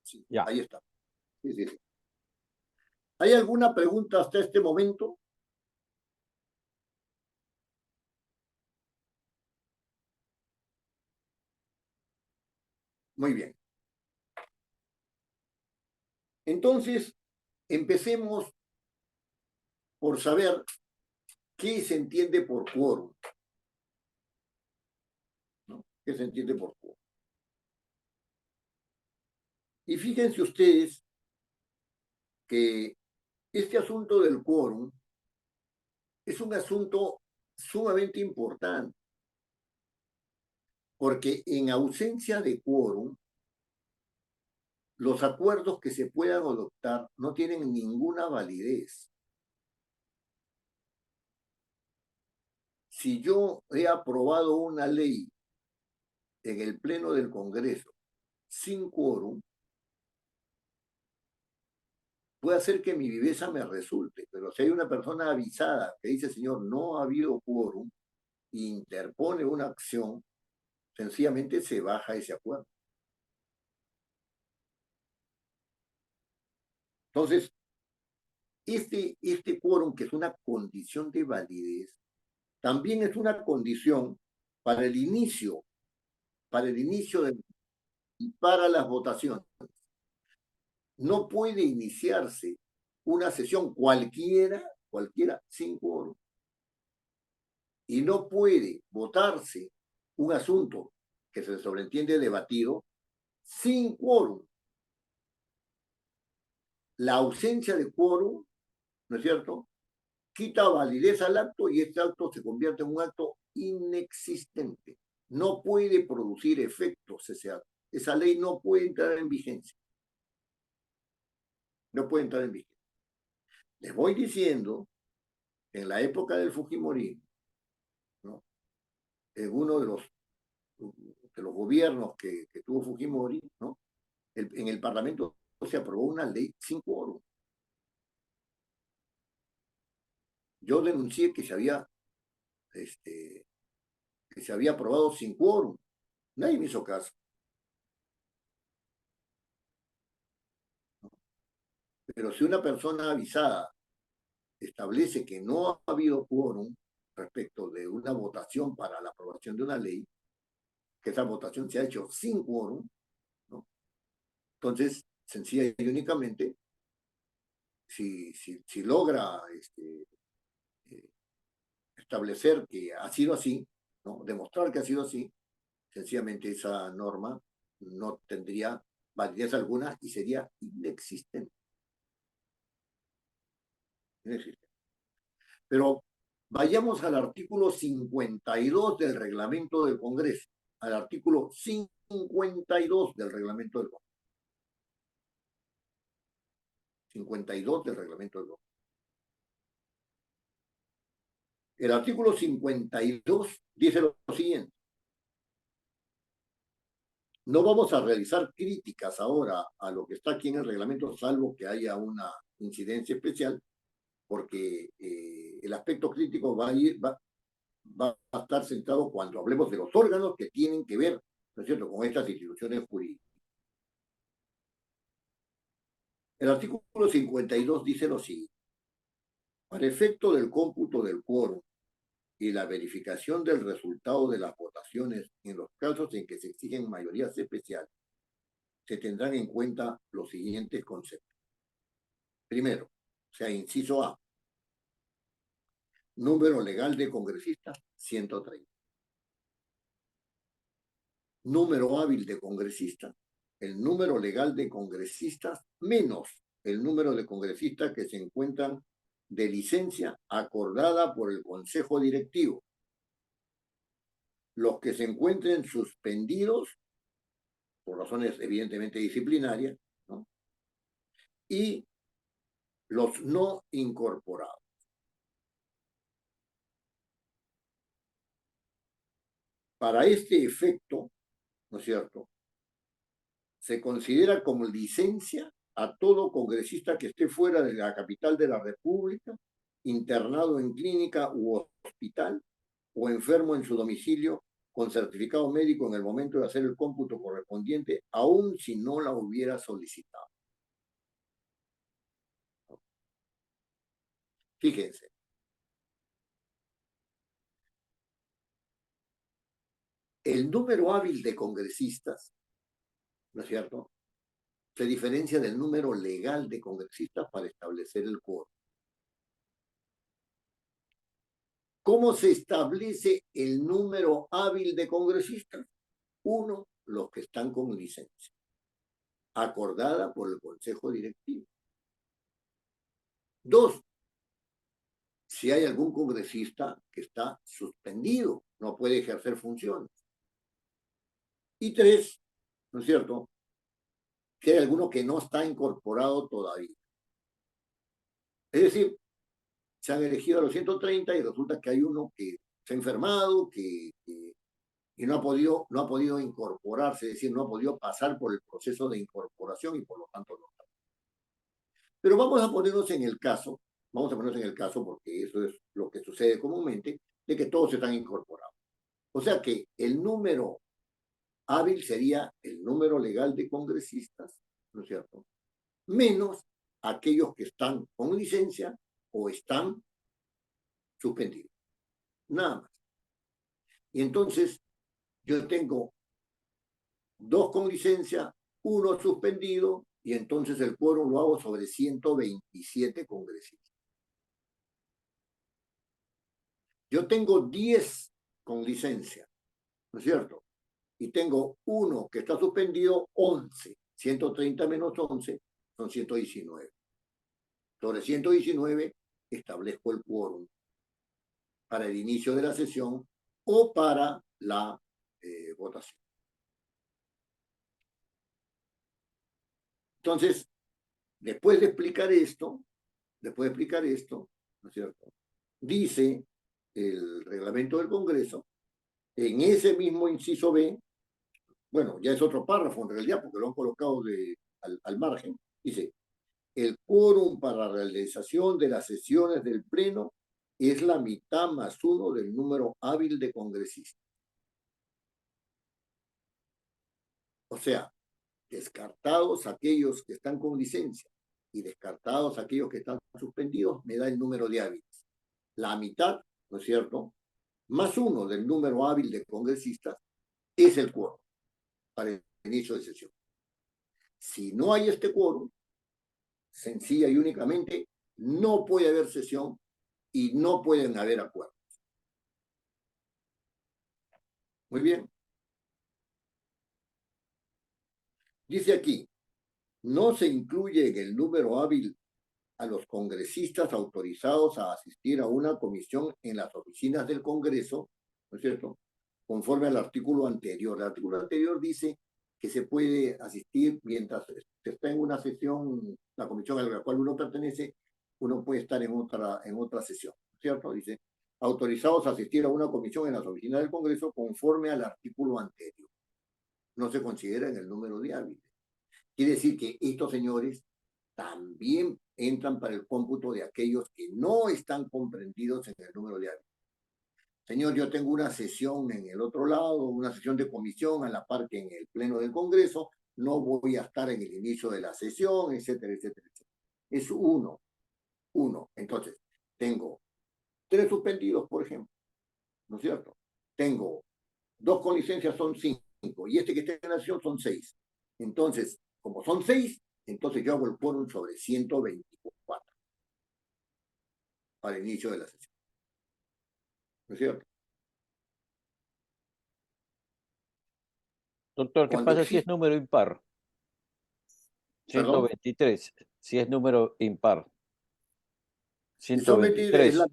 Sí, Ya. ahí está. Sí, sí, sí. ¿Hay alguna pregunta hasta este momento? Muy bien. Entonces, empecemos por saber qué se entiende por quórum, ¿no? ¿Qué se entiende por quórum? Y fíjense ustedes que este asunto del quórum es un asunto sumamente importante, porque en ausencia de quórum, los acuerdos que se puedan adoptar no tienen ninguna validez. Si yo he aprobado una ley en el Pleno del Congreso sin quórum, puede hacer que mi viveza me resulte, pero si hay una persona avisada que dice, señor, no ha habido quórum, e interpone una acción, sencillamente se baja ese acuerdo. Entonces, este quórum, que es una condición de validez, también es una condición para el inicio de, y para las votaciones. No puede iniciarse una sesión cualquiera, sin quórum. Y no puede votarse un asunto que se sobreentiende debatido sin quórum. La ausencia de quórum, ¿no es cierto?, quita validez al acto y este acto se convierte en un acto inexistente. No puede producir efectos ese acto. Esa ley no puede entrar en vigencia. No puede entrar en vigencia. Les voy diciendo, en la época del Fujimorismo, ¿no?, en uno de los gobiernos que tuvo Fujimori, ¿no?, en el Parlamento se aprobó una ley sin quórum. Yo denuncié que se había aprobado sin quórum. Nadie me hizo caso. Pero si una persona avisada establece que no ha habido quórum respecto de una votación para la aprobación de una ley, que esa votación se ha hecho sin quórum, ¿no?, entonces, sencilla y únicamente, si logra establecer que ha sido así, ¿no?, demostrar que ha sido así, sencillamente esa norma no tendría validez alguna y sería inexistente. Inexistente. Pero vayamos al artículo 52 del reglamento del Congreso, al artículo 52 del reglamento del Congreso. 52 del reglamento del Congreso. El artículo 52 dice lo siguiente: no vamos a realizar críticas ahora a lo que está aquí en el reglamento, salvo que haya una incidencia especial, porque el aspecto crítico va a estar centrado cuando hablemos de los órganos que tienen que ver, ¿no es cierto?, con estas instituciones jurídicas. El artículo 52 dice lo siguiente: para efecto del cómputo del quórum y la verificación del resultado de las votaciones en los casos en que se exigen mayorías especiales, se tendrán en cuenta los siguientes conceptos. Primero, o sea, inciso A, número legal de congresistas, 130. Número hábil de congresistas, el número legal de congresistas menos el número de congresistas que se encuentran de licencia acordada por el Consejo Directivo. Los que se encuentren suspendidos, por razones evidentemente disciplinarias, ¿no?, y los no incorporados. Para este efecto, ¿no es cierto?, se considera como licencia a todo congresista que esté fuera de la capital de la República, internado en clínica u hospital o enfermo en su domicilio con certificado médico en el momento de hacer el cómputo correspondiente, aun si no la hubiera solicitado. Fíjense. El número hábil de congresistas, ¿no es cierto?, se diferencia del número legal de congresistas para establecer el quórum. ¿Cómo se establece el número hábil de congresistas? Uno, los que están con licencia, acordada por el Consejo Directivo. Dos, si hay algún congresista que está suspendido, no puede ejercer funciones. Y tres, ¿no es cierto?, si hay alguno que no está incorporado todavía. Es decir, se han elegido a los 130 y resulta que hay uno que se ha enfermado, y no ha podido incorporarse, es decir, no ha podido pasar por el proceso de incorporación y por lo tanto no está. Pero vamos a ponernos en el caso porque eso es lo que sucede comúnmente, de que todos están incorporados. O sea que el número hábil sería el número legal de congresistas, ¿no es cierto?, menos aquellos que están con licencia o están suspendidos. Nada más. Y entonces yo tengo 2 con licencia, 1 suspendido, y entonces el quórum lo hago sobre 127 congresistas. Yo tengo 10 con licencia, ¿no es cierto?, y tengo 1 que está suspendido, 11. 130 menos 11 son 119. Sobre 119 establezco el quórum para el inicio de la sesión o para la votación. Entonces, después de explicar esto, ¿no es cierto?, dice el reglamento del Congreso, en ese mismo inciso B, bueno, ya es otro párrafo en realidad, porque lo han colocado al margen, dice, el quórum para la realización de las sesiones del Pleno es la mitad más 1 del número hábil de congresistas. O sea, descartados aquellos que están con licencia y descartados aquellos que están suspendidos, me da el número de hábiles. La mitad, ¿no es cierto?, más 1 del número hábil de congresistas es el quórum para el inicio de sesión. Si no hay este quórum, sencilla y únicamente, no puede haber sesión y no pueden haber acuerdos. Muy bien. Dice aquí, no se incluye en el número hábil a los congresistas autorizados a asistir a una comisión en las oficinas del Congreso, ¿no es cierto?, conforme al artículo anterior. El artículo anterior dice que se puede asistir mientras se está en una sesión, la comisión a la cual uno pertenece, uno puede estar en otra sesión, ¿cierto? Dice, autorizados a asistir a una comisión en las oficinas del Congreso conforme al artículo anterior. No se considera en el número de hábiles. Quiere decir que estos señores también entran para el cómputo de aquellos que no están comprendidos en el número de hábiles. Señor, yo tengo una sesión en el otro lado, una sesión de comisión a la par que en el Pleno del Congreso, no voy a estar en el inicio de la sesión, etcétera, etcétera, etcétera. Es uno. Entonces, tengo 3 suspendidos, por ejemplo, ¿no es cierto? Tengo 2 con licencia, son 5, y este que está en la sesión son 6. Entonces, como son 6, entonces yo hago el quórum sobre 124 para el inicio de la sesión. ¿No es cierto? Doctor, ¿qué pasa si es número impar? ¿Perdón? 123, si es número impar. Si son 23, 123.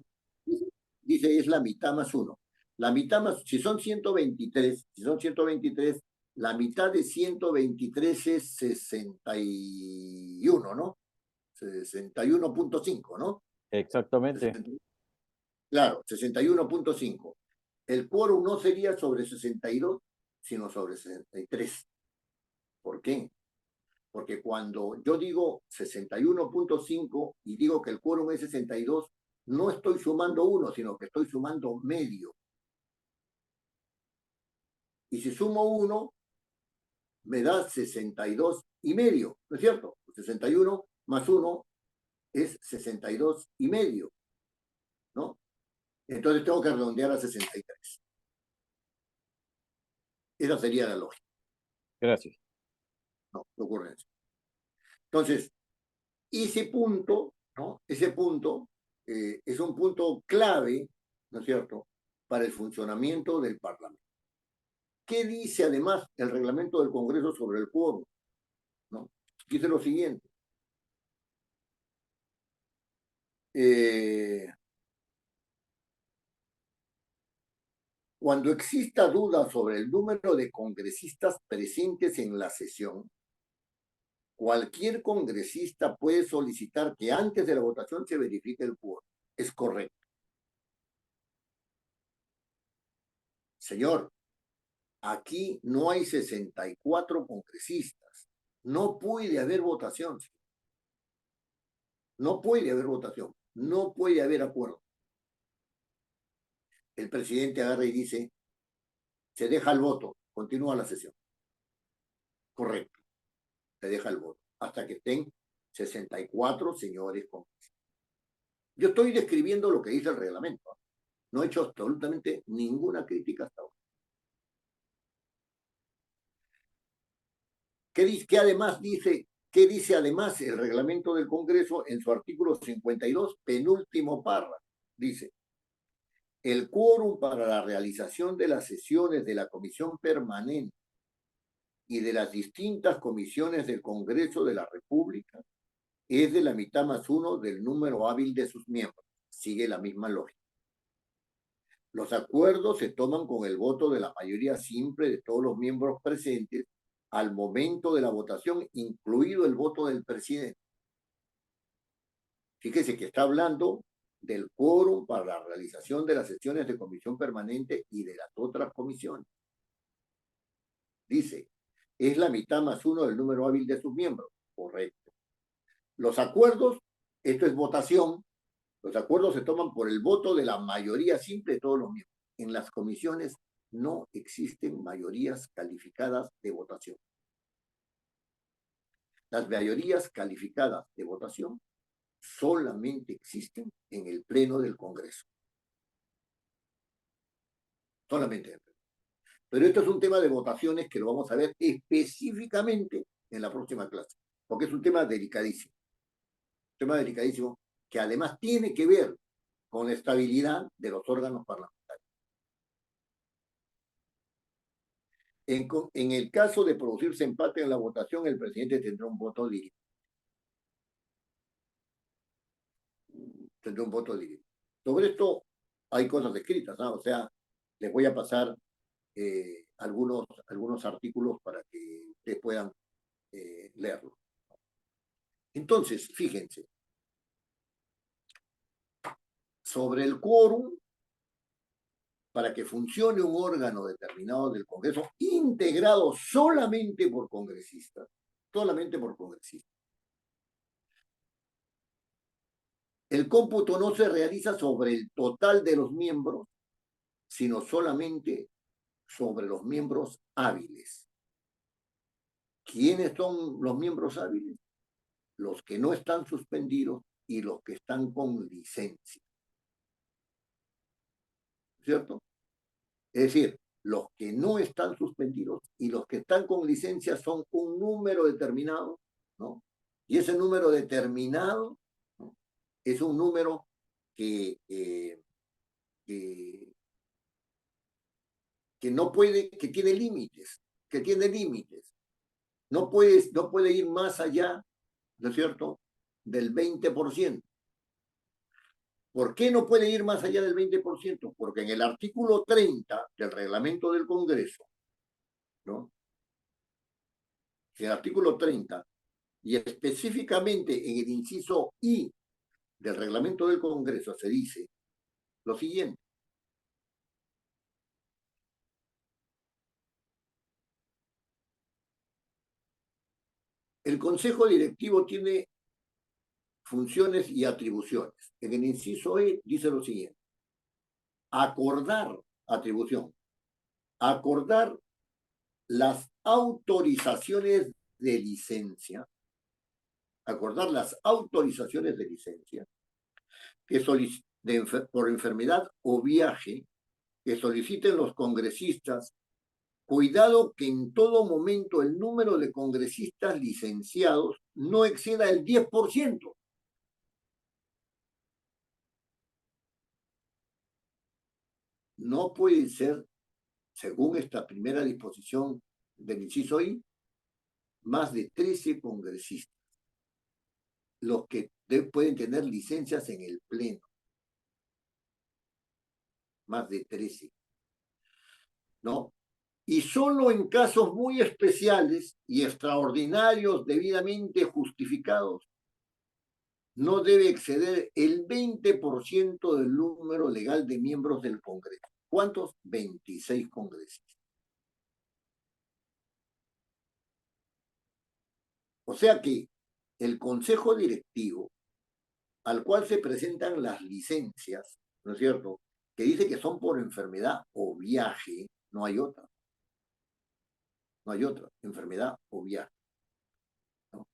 dice, es la mitad más 1. La mitad más, si son 123, la mitad de 123 es 61, ¿no? 61.5, ¿no? Exactamente. Claro, 61.5. El quórum no sería sobre 62, sino sobre 63. ¿Por qué? Porque cuando yo digo 61.5 y digo que el quórum es 62, no estoy sumando uno, sino que estoy sumando medio. Y si sumo uno, me da 62,5, ¿no es cierto? 61 más 1 es 62,5, ¿no? Entonces tengo que redondear a 63. Esa sería la lógica. Gracias. No ocurre eso. Entonces, ese punto, ¿no? Ese punto es un punto clave, ¿no es cierto?, para el funcionamiento del Parlamento. ¿Qué dice además el reglamento del Congreso sobre el quórum? ¿No? Dice lo siguiente. Cuando exista duda sobre el número de congresistas presentes en la sesión, cualquier congresista puede solicitar que antes de la votación se verifique el quórum. Es correcto. Señor, aquí no hay 64 congresistas. No puede haber votación. No puede haber votación. No puede haber acuerdo. El presidente agarra y dice, se deja el voto, continúa la sesión. Correcto, se deja el voto, hasta que estén 64 señores congresistas. Yo estoy describiendo lo que dice el reglamento. No he hecho absolutamente ninguna crítica hasta ahora. ¿Qué además dice? ¿Qué dice además el reglamento del Congreso en su artículo 52, penúltimo párrafo? Dice, el quórum para la realización de las sesiones de la Comisión Permanente y de las distintas comisiones del Congreso de la República es de la mitad más uno del número hábil de sus miembros. Sigue la misma lógica. Los acuerdos se toman con el voto de la mayoría simple de todos los miembros presentes al momento de la votación, incluido el voto del presidente. Fíjese que está hablando del quórum para la realización de las sesiones de comisión permanente y de las otras comisiones. Dice, es la mitad más uno del número hábil de sus miembros. Correcto. Los acuerdos, esto es votación, los acuerdos se toman por el voto de la mayoría simple de todos los miembros. En las comisiones no existen mayorías calificadas de votación. Las mayorías calificadas de votación solamente existen en el Pleno del Congreso. Solamente en el Pleno. Pero esto es un tema de votaciones que lo vamos a ver específicamente en la próxima clase, porque es un tema delicadísimo. Un tema delicadísimo que además tiene que ver con la estabilidad de los órganos parlamentarios. En el caso de producirse empate en la votación, el presidente tendrá un voto directo. Tendrá un voto directo. Sobre esto hay cosas escritas, ¿no? O sea, les voy a pasar algunos artículos para que ustedes puedan leerlo. Entonces, fíjense, sobre el quórum, para que funcione un órgano determinado del Congreso, integrado solamente por congresistas, el cómputo no se realiza sobre el total de los miembros, sino solamente sobre los miembros hábiles. ¿Quiénes son los miembros hábiles? Los que no están suspendidos y los que están con licencia. ¿Cierto? Es decir, los que no están suspendidos y los que están con licencia son un número determinado, ¿no? Y ese número determinado, ¿no?, es un número que no puede, que tiene límites, No puede ir más allá, ¿no es cierto?, del 20%. ¿Por qué no puede ir más allá del 20%? Porque en el artículo 30 del reglamento del Congreso, ¿no?, en el artículo 30, y específicamente en el inciso I del reglamento del Congreso, se dice lo siguiente. El Consejo Directivo tiene funciones y atribuciones. En el inciso E dice lo siguiente: acordar, atribución, acordar las autorizaciones de licencia, acordar las autorizaciones de licencia que por enfermedad o viaje que soliciten los congresistas. Cuidado que en todo momento el número de congresistas licenciados no exceda el 10%. No puede ser, según esta primera disposición del inciso I, más de 13 congresistas los que pueden tener licencias en el Pleno. Más de 13. ¿No? Y solo en casos muy especiales y extraordinarios debidamente justificados, no debe exceder el 20% del número legal de miembros del Congreso. ¿Cuántos? 26 congresistas. O sea que el Consejo Directivo, al cual se presentan las licencias, ¿no es cierto?, que dice que son por enfermedad o viaje, no hay otra. No hay otra, enfermedad o viaje, ¿no?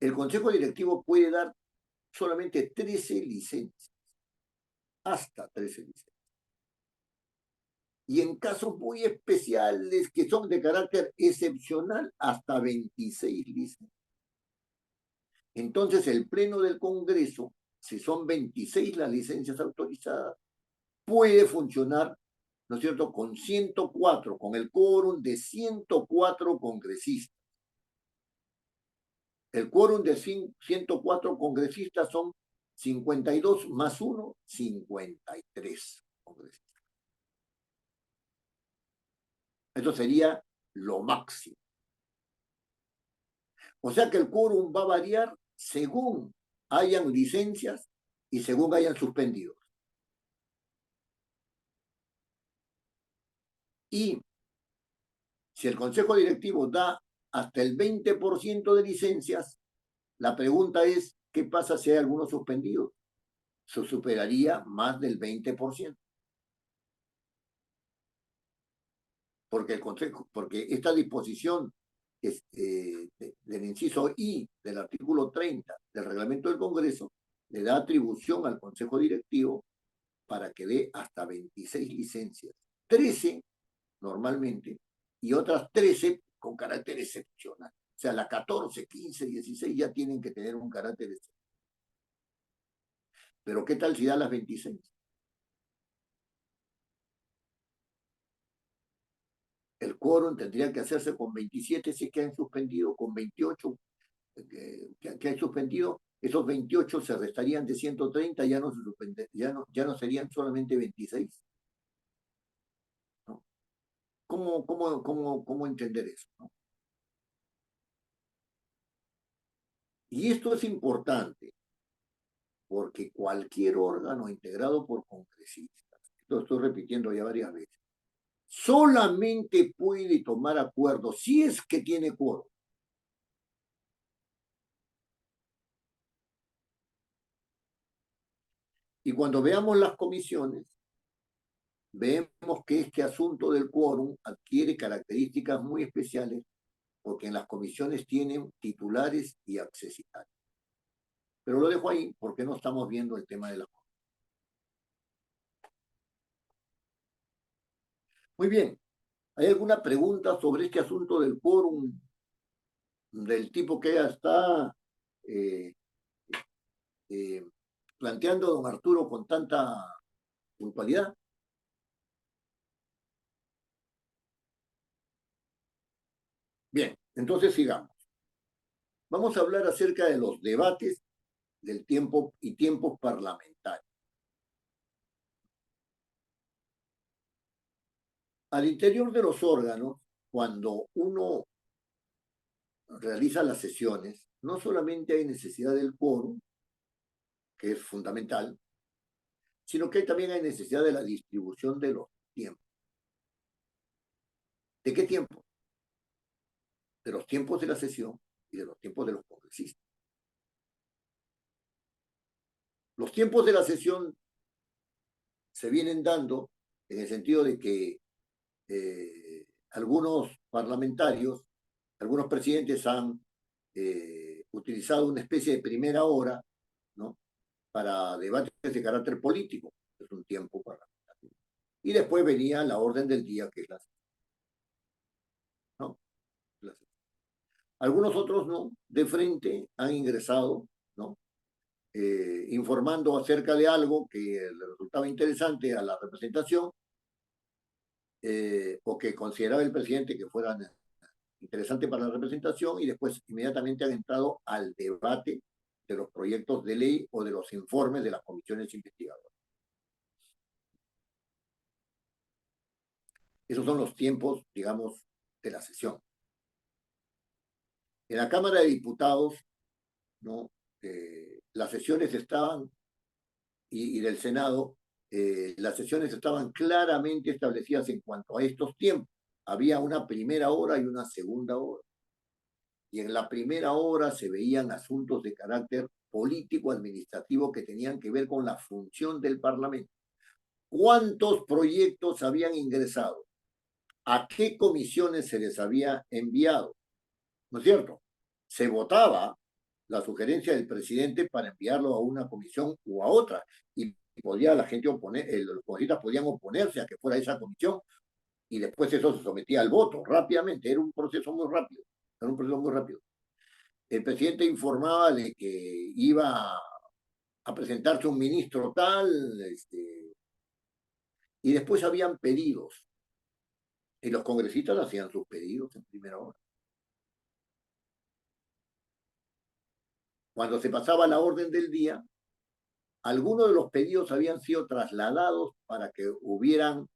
El Consejo Directivo puede dar solamente 13 licencias, hasta 13 licencias. Y en casos muy especiales que son de carácter excepcional, hasta 26 licencias. Entonces el Pleno del Congreso, si son 26 las licencias autorizadas, puede funcionar, ¿no es cierto?, con 104, con el quórum de 104 congresistas. El quórum de 104 congresistas son 52 más 1, 53 congresistas. Eso sería lo máximo. O sea que el quórum va a variar según hayan licencias y según hayan suspendido. Y si el Consejo Directivo da hasta el 20% de licencias, la pregunta es, ¿qué pasa si hay algunos suspendidos? Se superaría más del 20%. Porque esta disposición del inciso I del artículo 30 del reglamento del Congreso le da atribución al Consejo Directivo para que dé hasta 26 licencias, 13 normalmente, y otras 13 con carácter excepcional. O sea, las 14, 15, 16 ya tienen que tener un carácter excepcional. Pero ¿qué tal si da las 26? El quórum tendría que hacerse con 27 si es que han suspendido, con 28 que han suspendido. Esos 28 se restarían de 130, ya no serían solamente 26. ¿No? ¿Cómo entender eso? ¿No? Y esto es importante, porque cualquier órgano integrado por congresistas, esto lo estoy repitiendo ya varias veces, solamente puede tomar acuerdos si es que tiene quórum. Y cuando veamos las comisiones, vemos que este asunto del quórum adquiere características muy especiales porque en las comisiones tienen titulares y accesitarios. Pero lo dejo ahí porque no estamos viendo el tema de la comisiones. Muy bien. ¿Hay alguna pregunta sobre este asunto del quórum del tipo que ya está planteando don Arturo con tanta puntualidad? Bien, entonces sigamos. Vamos a hablar acerca de los debates del tiempo y tiempos parlamentarios. Al interior de los órganos, cuando uno realiza las sesiones, no solamente hay necesidad del quórum, que es fundamental, sino que también hay necesidad de la distribución de los tiempos. ¿De qué tiempo? De los tiempos de la sesión y de los tiempos de los congresistas. Los tiempos de la sesión se vienen dando en el sentido de que algunos parlamentarios, algunos presidentes han utilizado una especie de primera hora, ¿no?, para debates de carácter político. Es un tiempo parlamentario. Y después venía la orden del día, que es la sesión, ¿no? Algunos otros no, de frente han ingresado, ¿no?, informando acerca de algo que le resultaba interesante a la representación, o que consideraba el presidente que fuera interesante para la representación, y después inmediatamente han entrado al debate de los proyectos de ley o de los informes de las comisiones investigadoras. Esos son los tiempos, digamos, de la sesión. En la Cámara de Diputados, ¿no?, las sesiones estaban, y del Senado, las sesiones estaban claramente establecidas en cuanto a estos tiempos. Había una primera hora y una segunda hora. Y en la primera hora se veían asuntos de carácter político-administrativo que tenían que ver con la función del Parlamento. ¿Cuántos proyectos habían ingresado? ¿A qué comisiones se les había enviado? ¿No es cierto? Se votaba la sugerencia del presidente para enviarlo a una comisión u a otra, y podía la gente oponer, los congresistas podían oponerse a que fuera esa comisión, y después eso se sometía al voto rápidamente. Era un proceso muy rápido. Era un proceso muy rápido. El presidente informaba de que iba a presentarse un ministro tal, y después habían pedidos, y los congresistas hacían sus pedidos en primera hora. Cuando se pasaba la orden del día, algunos de los pedidos habían sido trasladados para que hubieran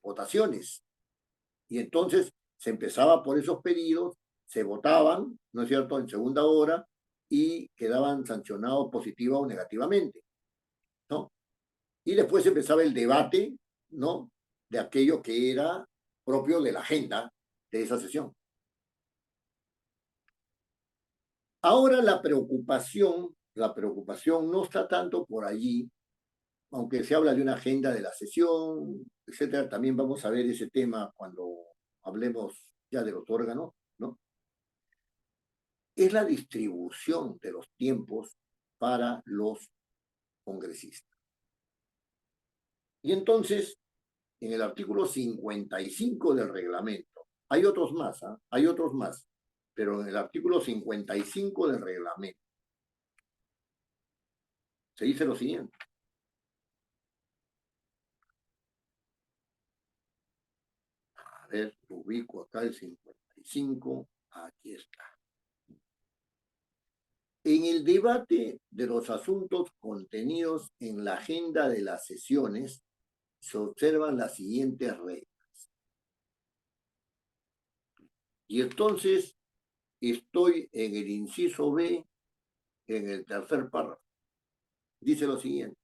votaciones, y entonces se empezaba por esos pedidos, se votaban, ¿no es cierto?, en segunda hora, y quedaban sancionados positiva o negativamente, ¿no? Y después empezaba el debate, ¿no?, de aquello que era propio de la agenda de esa sesión. Ahora la preocupación no está tanto por allí, aunque se habla de una agenda de la sesión, etcétera. También vamos a ver ese tema cuando hablemos ya de los órganos, ¿no? Es la distribución de los tiempos para los congresistas. Y entonces, en el artículo 55 del reglamento, hay otros más, ¿eh? Hay otros más, pero en el artículo 55 del reglamento se dice lo siguiente. A ver, ubico acá el 55, aquí está. En el debate de los asuntos contenidos en la agenda de las sesiones, se observan las siguientes reglas. Y entonces estoy en el inciso B, en el tercer párrafo. Dice lo siguiente.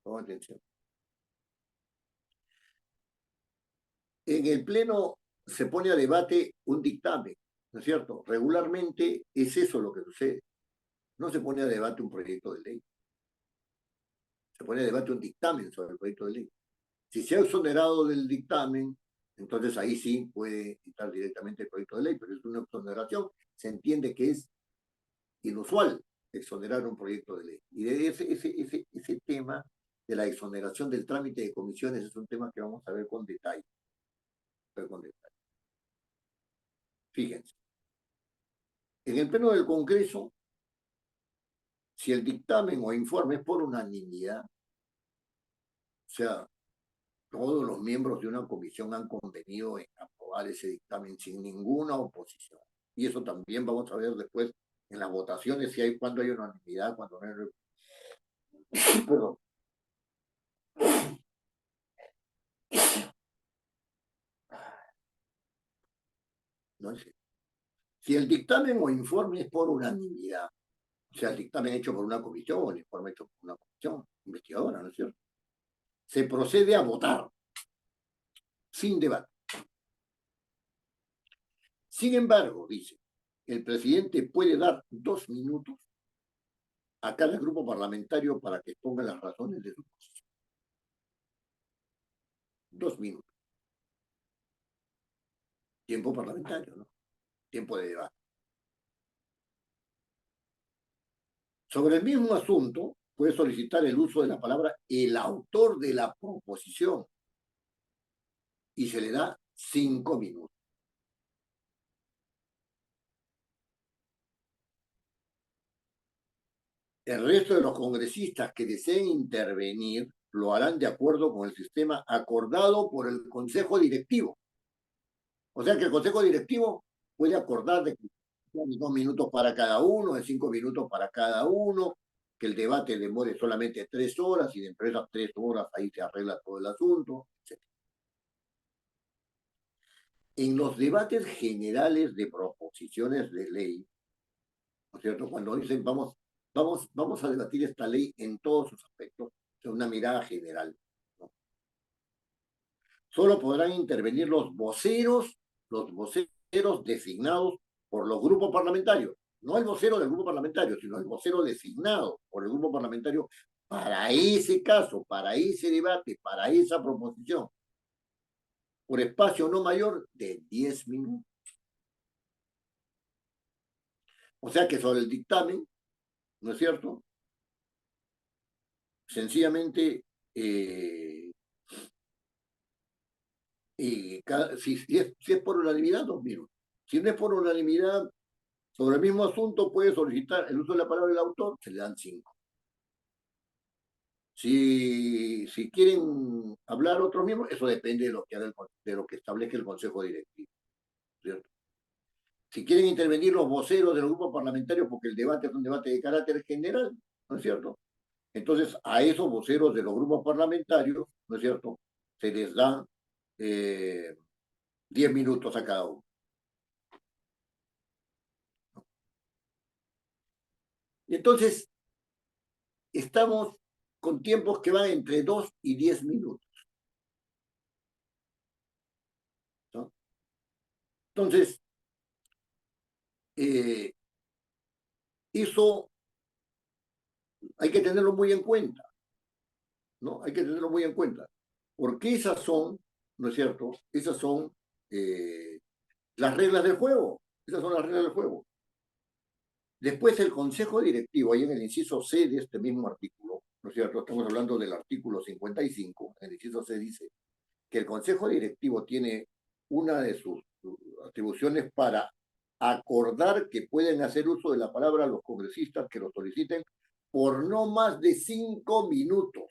Pongan atención. En el Pleno se pone a debate un dictamen, ¿no es cierto? Regularmente es eso lo que sucede. No se pone a debate un proyecto de ley. Se pone a debate un dictamen sobre el proyecto de ley. Si se ha exonerado del dictamen, entonces ahí sí puede entrar directamente el proyecto de ley, pero es una exoneración. Se entiende que es inusual exonerar un proyecto de ley. Y de ese tema de la exoneración del trámite de comisiones es un tema que vamos a ver con detalle. Fíjense. En el Pleno del Congreso, si el dictamen o informe es por unanimidad, o sea, todos los miembros de una comisión han convenido en aprobar ese dictamen sin ninguna oposición. Y eso también vamos a ver después en las votaciones, cuando hay unanimidad, cuando no hay... Perdón. No sé. Si el dictamen o informe es por unanimidad, o sea, el dictamen hecho por una comisión o el informe hecho por una comisión investigadora, ¿no es cierto?, se procede a votar sin debate. Sin embargo, dice, el presidente puede dar 2 minutos a cada grupo parlamentario para que ponga las razones de su posición. 2 minutos. Tiempo parlamentario, ¿no? Tiempo de debate. Sobre el mismo asunto, puede solicitar el uso de la palabra el autor de la proposición y se le da 5 minutos. El resto de los congresistas que deseen intervenir lo harán de acuerdo con el sistema acordado por el Consejo Directivo. O sea que el Consejo Directivo puede acordar de 2 minutos para cada uno, de 5 minutos para cada uno, que el debate demore solamente 3 horas y dentro de esas 3 horas ahí se arregla todo el asunto, etc. En los debates generales de proposiciones de ley, ¿no es cierto? Cuando dicen vamos a debatir esta ley en todos sus aspectos, de una mirada general, ¿no? Solo podrán intervenir los voceros designados por los grupos parlamentarios. No el vocero del grupo parlamentario, sino el vocero designado por el grupo parlamentario para ese caso, para ese debate, para esa proposición, por espacio no mayor de 10 minutos. O sea que sobre el dictamen, ¿no es cierto? Sencillamente, si es por unanimidad, 2 minutos. Si no es por unanimidad, sobre el mismo asunto puede solicitar el uso de la palabra del autor, se le dan 5. Si quieren hablar otros miembros, eso depende de lo que establezca el Consejo Directivo, ¿cierto? Si quieren intervenir los voceros del grupo parlamentario, porque el debate es un debate de carácter general, ¿no es cierto? Entonces, a esos voceros de los grupos parlamentarios, ¿no es cierto?, se les da 10 minutos a cada uno. Y entonces, estamos con tiempos que van entre 2 y 10 minutos, ¿no? Entonces, eso hay que tenerlo muy en cuenta, ¿no? Hay que tenerlo muy en cuenta, porque esas son, ¿no es cierto? Esas son las reglas del juego. Esas son las reglas del juego. Después el Consejo Directivo, ahí en el inciso C de este mismo artículo, ¿no es cierto? Estamos hablando del artículo 55, el inciso C dice que el Consejo Directivo tiene una de sus atribuciones para acordar que pueden hacer uso de la palabra los congresistas que lo soliciten por no más de 5 minutos.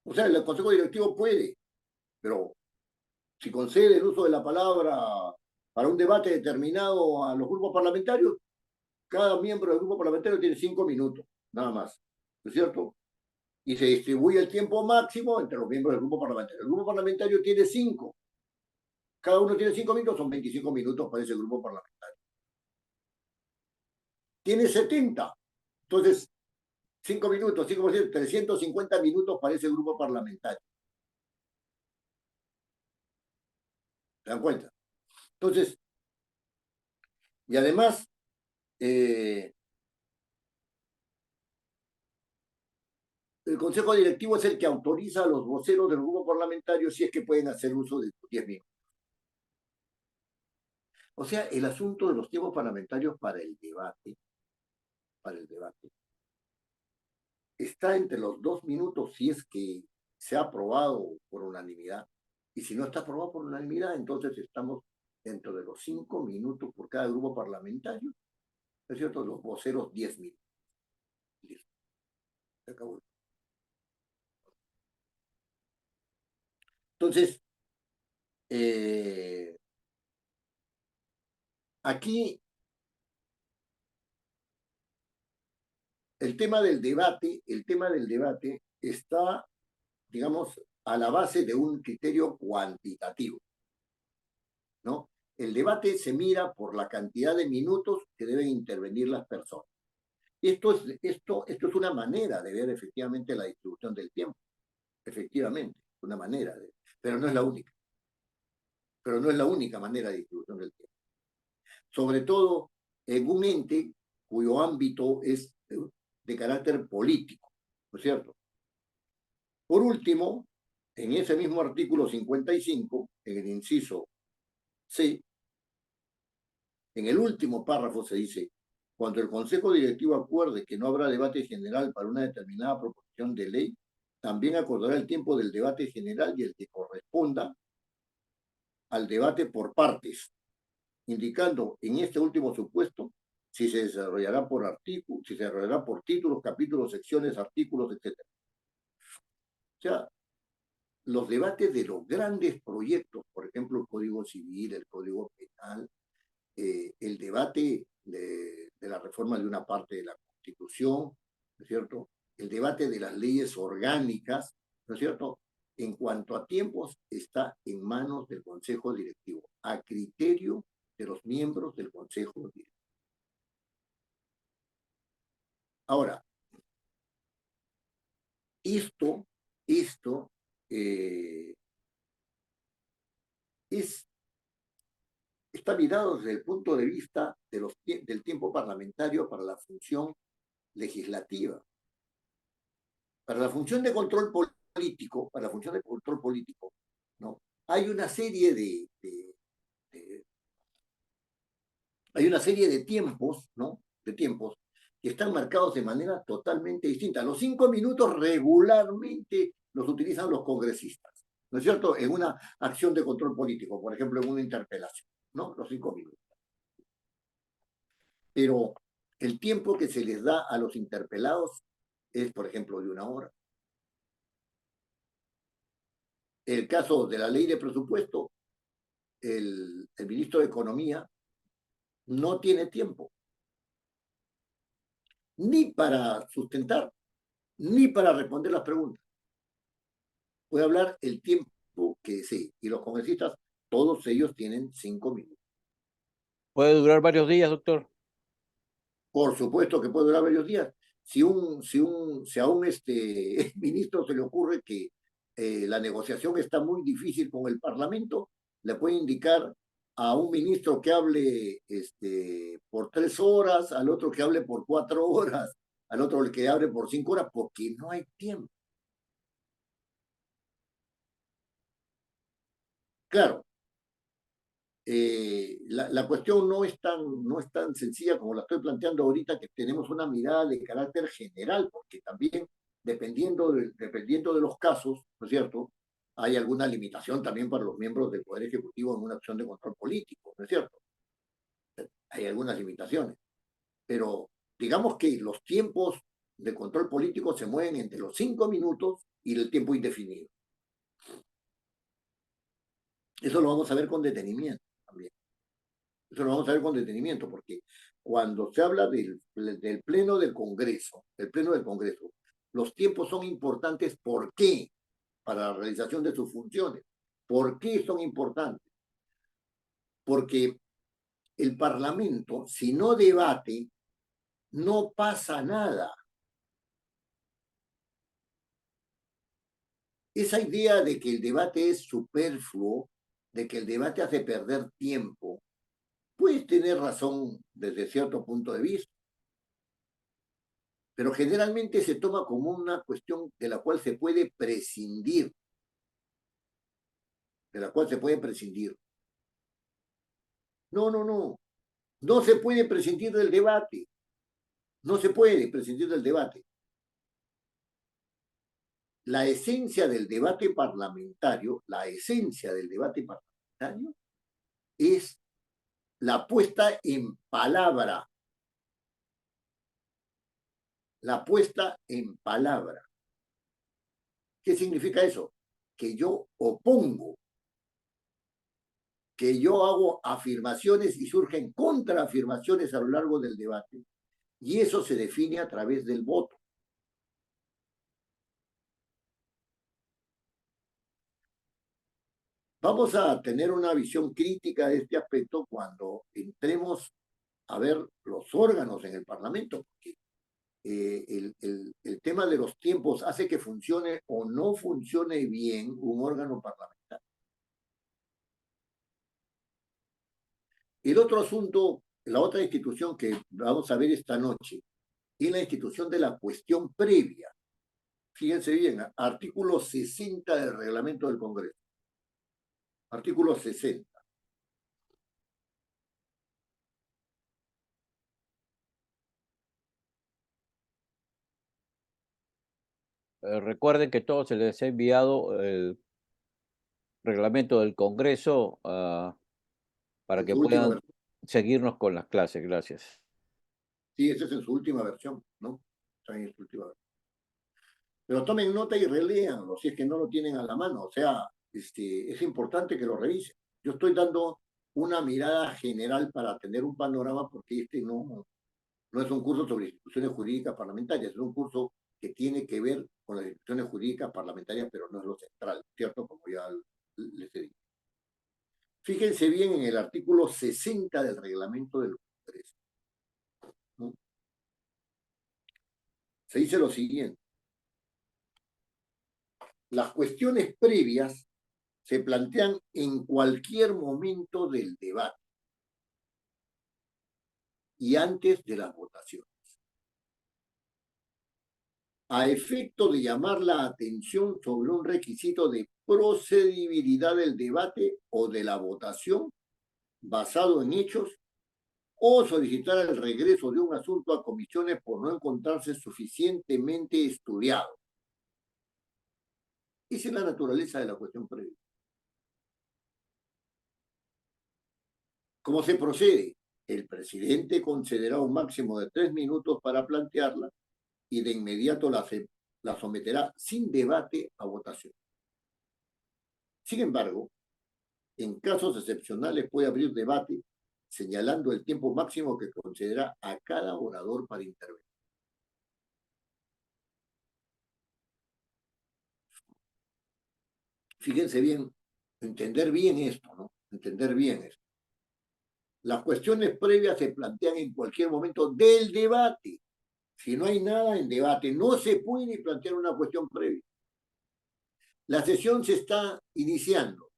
O sea, el Consejo Directivo puede, pero si concede el uso de la palabra para un debate determinado a los grupos parlamentarios, cada miembro del grupo parlamentario tiene 5 minutos, nada más, ¿no es cierto? Y se distribuye el tiempo máximo entre los miembros del grupo parlamentario. El grupo parlamentario tiene 5. Cada uno tiene 5 minutos, son 25 minutos para ese grupo parlamentario. Tiene 70. Entonces, 5 minutos, 5%, 350 minutos para ese grupo parlamentario. ¿Se dan cuenta? Entonces, y además, el Consejo Directivo es el que autoriza a los voceros del grupo parlamentario si es que pueden hacer uso de 10 minutos. O sea, el asunto de los tiempos parlamentarios para el debate, está entre los 2 minutos si es que se ha aprobado por unanimidad. Y si no está aprobado por unanimidad, entonces estamos dentro de los 5 minutos por cada grupo parlamentario. ¿Es cierto? Los voceros 10 minutos. Listo. Se acabó. Entonces, aquí el tema del debate está, digamos, a la base de un criterio cuantitativo, ¿no? El debate se mira por la cantidad de minutos que deben intervenir las personas. Esto es una manera de ver efectivamente la distribución del tiempo. Efectivamente, una manera pero no es la única. Pero no es la única manera de distribución del tiempo. sobre todo en un ente cuyo ámbito es de carácter político, ¿no es cierto? Por último, en ese mismo artículo 55, en el inciso C, en el último párrafo se dice: cuando el Consejo Directivo acuerde que no habrá debate general para una determinada proposición de ley, también acordará el tiempo del debate general y el que corresponda al debate por partes, indicando en este último supuesto si se desarrollará por artículo, si se desarrollará por títulos, capítulos, secciones, artículos, etc. O sea, los debates de los grandes proyectos, por ejemplo, el Código Civil, el Código Penal, el debate de la reforma de una parte de la Constitución, ¿no es cierto? El debate de las leyes orgánicas, ¿no es cierto? En cuanto a tiempos, está en manos del Consejo Directivo, a criterio de los miembros del Consejo Directivo. Ahora, esto eh, está mirado desde el punto de vista del tiempo parlamentario para la función legislativa. Para la función de control político, ¿no? Hay una serie hay una serie de tiempos, ¿no? De tiempos que están marcados de manera totalmente distinta. Los 5 minutos regularmente los utilizan los congresistas, ¿no es cierto? En una acción de control político, por ejemplo, en una interpelación, ¿no? Los 5 minutos. Pero el tiempo que se les da a los interpelados es, por ejemplo, de 1 hora. El caso de la ley de presupuesto, el ministro de Economía no tiene tiempo ni para sustentar, ni para responder las preguntas. Puede hablar el tiempo que desee. Y los congresistas, todos ellos tienen 5 minutos. ¿Puede durar varios días, doctor? Por supuesto que puede durar varios días. Si a un ministro se le ocurre que la negociación está muy difícil con el Parlamento, le puede indicar a un ministro que hable por 3 horas, al otro que hable por 4 horas, al otro que hable por 5 horas, porque no hay tiempo. Claro, la cuestión no es tan sencilla como la estoy planteando ahorita, que tenemos una mirada de carácter general, porque también, dependiendo de los casos, ¿no es cierto?, hay alguna limitación también para los miembros del Poder Ejecutivo en una acción de control político, ¿no es cierto? Hay algunas limitaciones, pero digamos que los tiempos de control político se mueven entre los 5 minutos y el tiempo indefinido. Eso lo vamos a ver con detenimiento también. Eso lo vamos a ver con detenimiento, porque cuando se habla del Pleno del Congreso, los tiempos son importantes. ¿Por qué? Para la realización de sus funciones. ¿Por qué son importantes? Porque el Parlamento, si no debate, no pasa nada. Esa idea de que el debate es superfluo, de que el debate hace perder tiempo, puedes tener razón desde cierto punto de vista, pero generalmente se toma como una cuestión de la cual se puede prescindir, No, no se puede prescindir del debate, no se puede prescindir del debate. La esencia del debate parlamentario es la puesta en palabra. La puesta en palabra. ¿Qué significa eso? Que yo opongo, que yo hago afirmaciones y surgen contraafirmaciones a lo largo del debate, y eso se define a través del voto. Vamos a tener una visión crítica de este aspecto cuando entremos a ver los órganos en el Parlamento, porque el tema de los tiempos hace que funcione o no funcione bien un órgano parlamentario. El otro asunto la otra institución que vamos a ver esta noche es la institución de la cuestión previa. Fíjense bien, artículo 60 del reglamento del Congreso. Artículo 60. Recuerden que todos se les ha enviado el reglamento del Congreso para En que su última puedan versión. seguirnos con las clases. Gracias. Sí, esa es en su última versión, ¿no? Está en su última versión. Pero tomen nota y reléanlo, si es que no lo tienen a la mano. O sea, es importante que lo revisen. Yo estoy dando una mirada general para tener un panorama, porque no es un curso sobre instituciones jurídicas parlamentarias, es un curso que tiene que ver con las instituciones jurídicas parlamentarias, pero no es lo central, ¿cierto? Como ya les he dicho. Fíjense bien en el artículo 60 del reglamento del Congreso, ¿no? Se dice lo siguiente: las cuestiones previas se plantean en cualquier momento del debate y antes de las votaciones, a efecto de llamar la atención sobre un requisito de procedibilidad del debate o de la votación basado en hechos, o solicitar el regreso de un asunto a comisiones por no encontrarse suficientemente estudiado. Esa es la naturaleza de la cuestión previa. ¿Cómo se procede? El presidente concederá un máximo de 3 minutos para plantearla y de inmediato la someterá sin debate a votación. Sin embargo, en casos excepcionales puede abrir debate señalando el tiempo máximo que concederá a cada orador para intervenir. Fíjense bien, entender bien esto, ¿no? Entender bien esto. Las cuestiones previas se plantean en cualquier momento del debate. Si no hay nada en debate, no se puede ni plantear una cuestión previa. La sesión se está iniciando.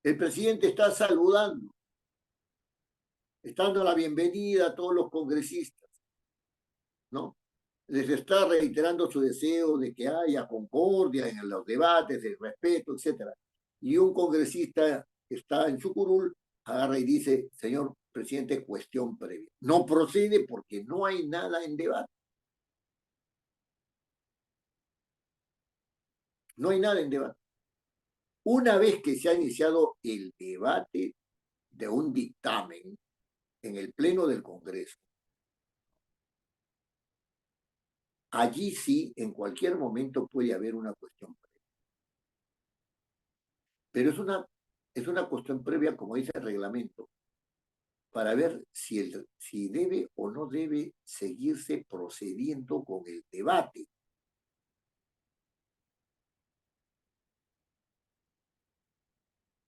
El presidente está saludando, está dando la bienvenida a todos los congresistas, ¿no? Les está reiterando su deseo de que haya concordia en los debates, de respeto, etc. Y un congresista que está en su curul agarra y dice: señor presidente, cuestión previa. No procede porque no hay nada en debate. No hay nada en debate. Una vez que se ha iniciado el debate de un dictamen en el Pleno del Congreso, allí sí, en cualquier momento puede haber una cuestión previa. Pero es una cuestión previa, como dice el reglamento, para ver si debe o no debe seguirse procediendo con el debate.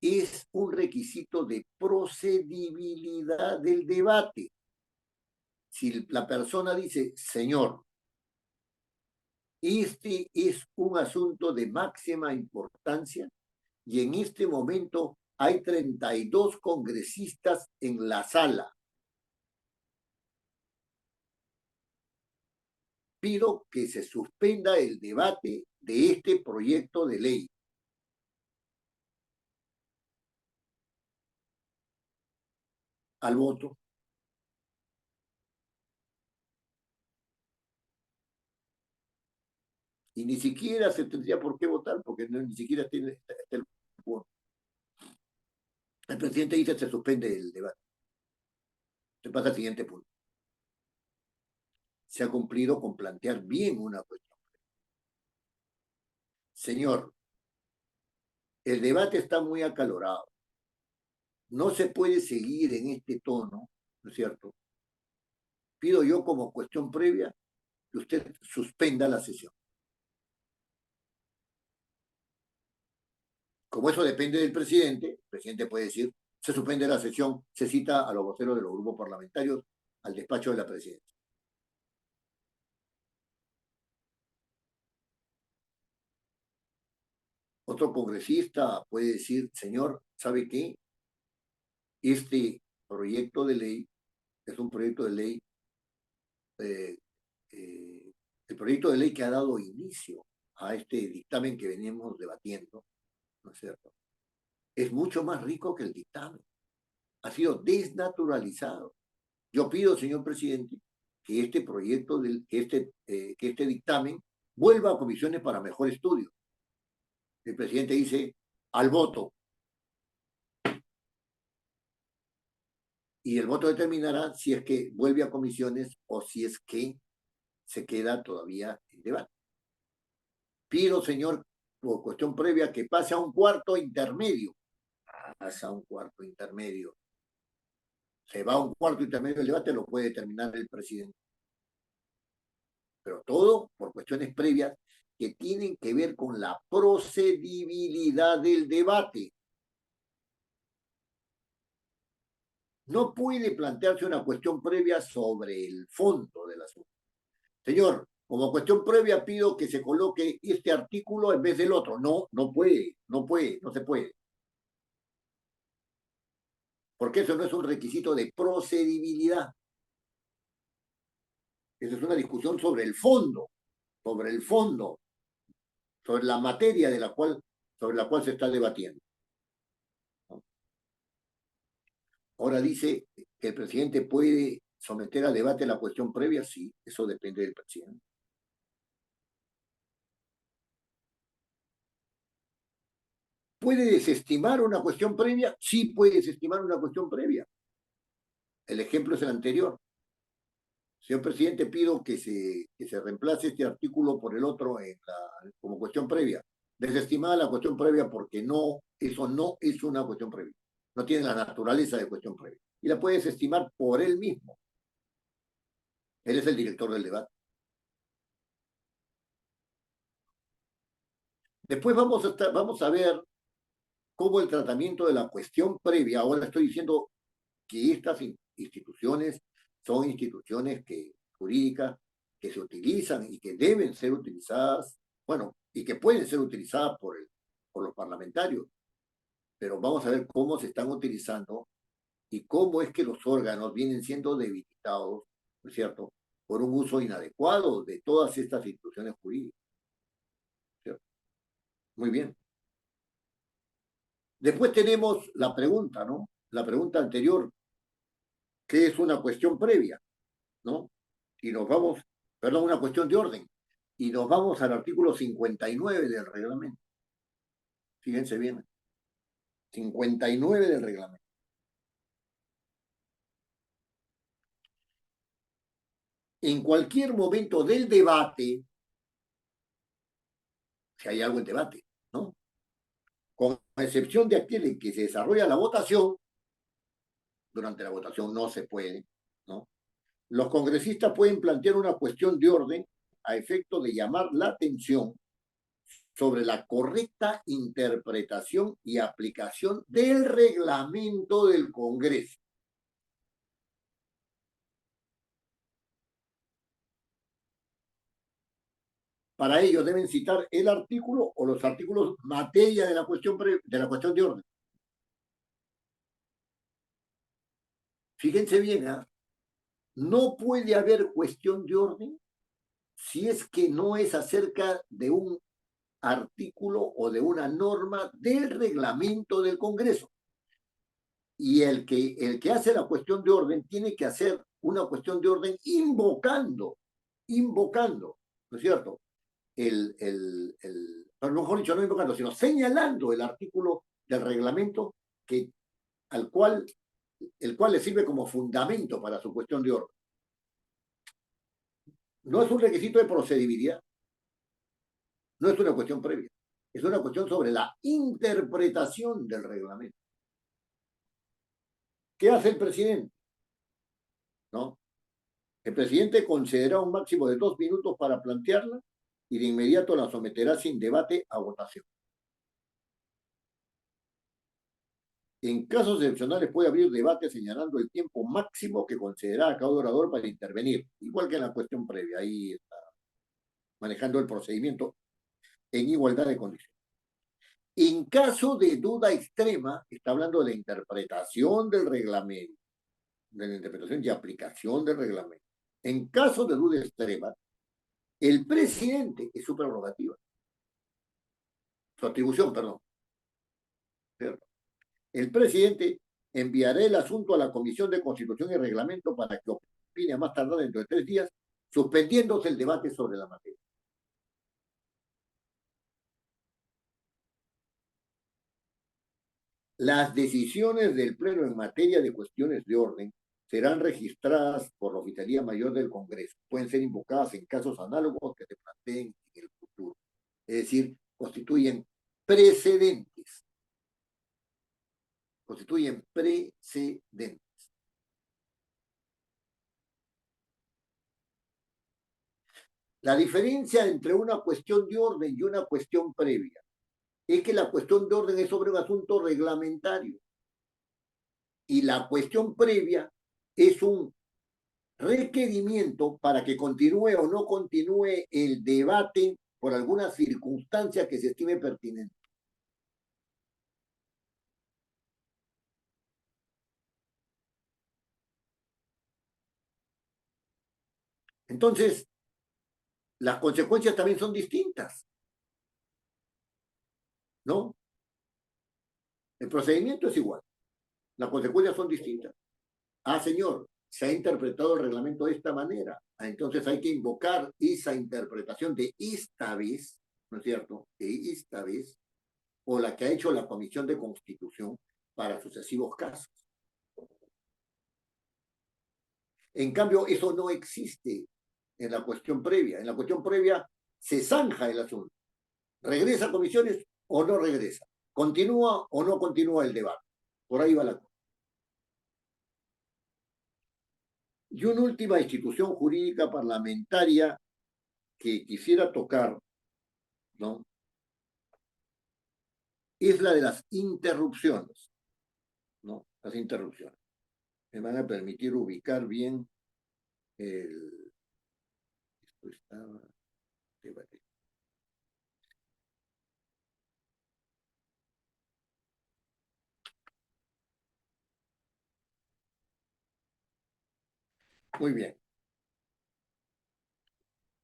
Es un requisito de procedibilidad del debate. Si la persona dice: señor, este es un asunto de máxima importancia y en este momento hay 32 congresistas en la sala. Pido que se suspenda el debate de este proyecto de ley. Al voto. Y ni siquiera se tendría por qué votar, porque ni siquiera tiene el voto. El presidente dice: se suspende el debate. Se pasa al siguiente punto. Se ha cumplido con plantear bien una cuestión. Señor, el debate está muy acalorado. No se puede seguir en este tono, ¿no es cierto? Pido yo, como cuestión previa, que usted suspenda la sesión. Como eso depende del presidente, el presidente puede decir: se suspende la sesión, se cita a los voceros de los grupos parlamentarios al despacho de la presidencia. Otro congresista puede decir: señor, ¿sabe qué? Este proyecto de ley es un proyecto de ley, el proyecto de ley que ha dado inicio a este dictamen que venimos debatiendo, ¿no es cierto? Es mucho más rico que el dictamen. Ha sido desnaturalizado. Yo pido, señor presidente, que este proyecto, que este dictamen vuelva a comisiones para mejor estudio. El presidente dice, al voto. Y el voto determinará si es que vuelve a comisiones o si es que se queda todavía en debate. Pido, señor, por cuestión previa, que pase a un cuarto intermedio. Pasa a un cuarto intermedio. Se va a un cuarto intermedio del debate, lo puede determinar el presidente. Pero todo por cuestiones previas que tienen que ver con la procedibilidad del debate. No puede plantearse una cuestión previa sobre el fondo del asunto. Señor, como cuestión previa pido que se coloque este artículo en vez del otro. No, no puede, no se puede. Porque eso no es un requisito de procedibilidad. Esa es una discusión sobre el fondo, sobre la materia sobre la cual se está debatiendo. Ahora dice que el presidente puede someter a debate la cuestión previa, sí, eso depende del presidente. ¿Puede desestimar una cuestión previa? Sí puede desestimar una cuestión previa. El ejemplo es el anterior. Señor presidente, pido que se reemplace este artículo por el otro como cuestión previa. Desestimada la cuestión previa porque eso no es una cuestión previa. No tiene la naturaleza de cuestión previa. Y la puede desestimar por él mismo. Él es el director del debate. Después vamos a ver cómo el tratamiento de la cuestión previa, ahora estoy diciendo que estas instituciones son instituciones jurídicas que se utilizan y que deben ser utilizadas, bueno, y que pueden ser utilizadas por los parlamentarios, pero vamos a ver cómo se están utilizando y cómo es que los órganos vienen siendo debilitados, ¿no es cierto?, por un uso inadecuado de todas estas instituciones jurídicas. ¿Cierto? Muy bien. Después tenemos la pregunta, ¿no? La pregunta anterior, ¿qué es una cuestión previa? ¿No? Y nos vamos, perdón, una cuestión de orden. Y nos vamos al artículo 59 del reglamento. Fíjense bien. 59 del reglamento. En cualquier momento del debate, si hay algo en debate, ¿no? Con excepción de aquel en que se desarrolla la votación, durante la votación no se puede, ¿no? Los congresistas pueden plantear una cuestión de orden a efecto de llamar la atención sobre la correcta interpretación y aplicación del reglamento del Congreso. Para ello deben citar el artículo o los artículos materia de la cuestión de orden. Fíjense bien, ¿eh? No puede haber cuestión de orden si es que no es acerca de un artículo o de una norma del reglamento del Congreso. Y el que hace la cuestión de orden tiene que hacer una cuestión de orden invocando, ¿no es cierto? A lo mejor dicho, no invocando, sino señalando el artículo del reglamento el cual le sirve como fundamento para su cuestión de orden. No es un requisito de procedibilidad, no es una cuestión previa, es una cuestión sobre la interpretación del reglamento. ¿Qué hace el presidente? ¿No? El presidente concederá un máximo de 2 minutos para plantearla y de inmediato la someterá sin debate a votación. En casos excepcionales puede abrir debate señalando el tiempo máximo que concederá a cada orador para intervenir, igual que en la cuestión previa. Ahí está manejando el procedimiento en igualdad de condiciones. En caso de duda extrema, está hablando de la interpretación del reglamento, de la interpretación y aplicación del reglamento, en caso de duda extrema, el presidente es su prerrogativa, su atribución, perdón. El presidente enviará el asunto a la Comisión de Constitución y Reglamento para que opine a más tardar dentro de 3 días, suspendiéndose el debate sobre la materia. Las decisiones del Pleno en materia de cuestiones de orden serán registradas por la Oficialía Mayor del Congreso. Pueden ser invocadas en casos análogos que se planteen en el futuro. Es decir, constituyen precedentes. Constituyen precedentes. La diferencia entre una cuestión de orden y una cuestión previa es que la cuestión de orden es sobre un asunto reglamentario y la cuestión previa es un requerimiento para que continúe o no continúe el debate por alguna circunstancia que se estime pertinente. Entonces, las consecuencias también son distintas, ¿no? El procedimiento es igual, las consecuencias son distintas. Ah, señor, se ha interpretado el reglamento de esta manera. Entonces hay que invocar esa interpretación de esta vez, ¿no es cierto? De esta vez, o la que ha hecho la Comisión de Constitución para sucesivos casos. En cambio, eso no existe en la cuestión previa. En la cuestión previa se zanja el asunto. ¿Regresa a comisiones o no regresa? ¿Continúa o no continúa el debate? Por ahí va la cosa. Y una última institución jurídica parlamentaria que quisiera tocar, ¿no? Es la de las interrupciones, ¿no? Las interrupciones. Me van a permitir ubicar bien el... Esto estaba... Debate. Muy bien.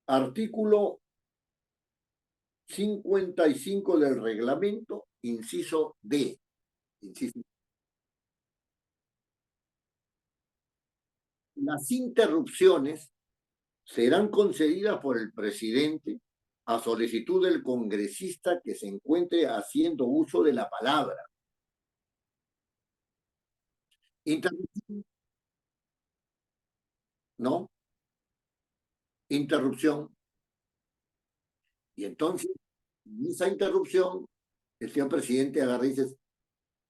Artículo 55 del reglamento, inciso D. Inciso. Las interrupciones serán concedidas por el presidente a solicitud del congresista que se encuentre haciendo uso de la palabra. Interrupción. ¿No? Interrupción. Y entonces, en esa interrupción, el señor presidente agarra y dice,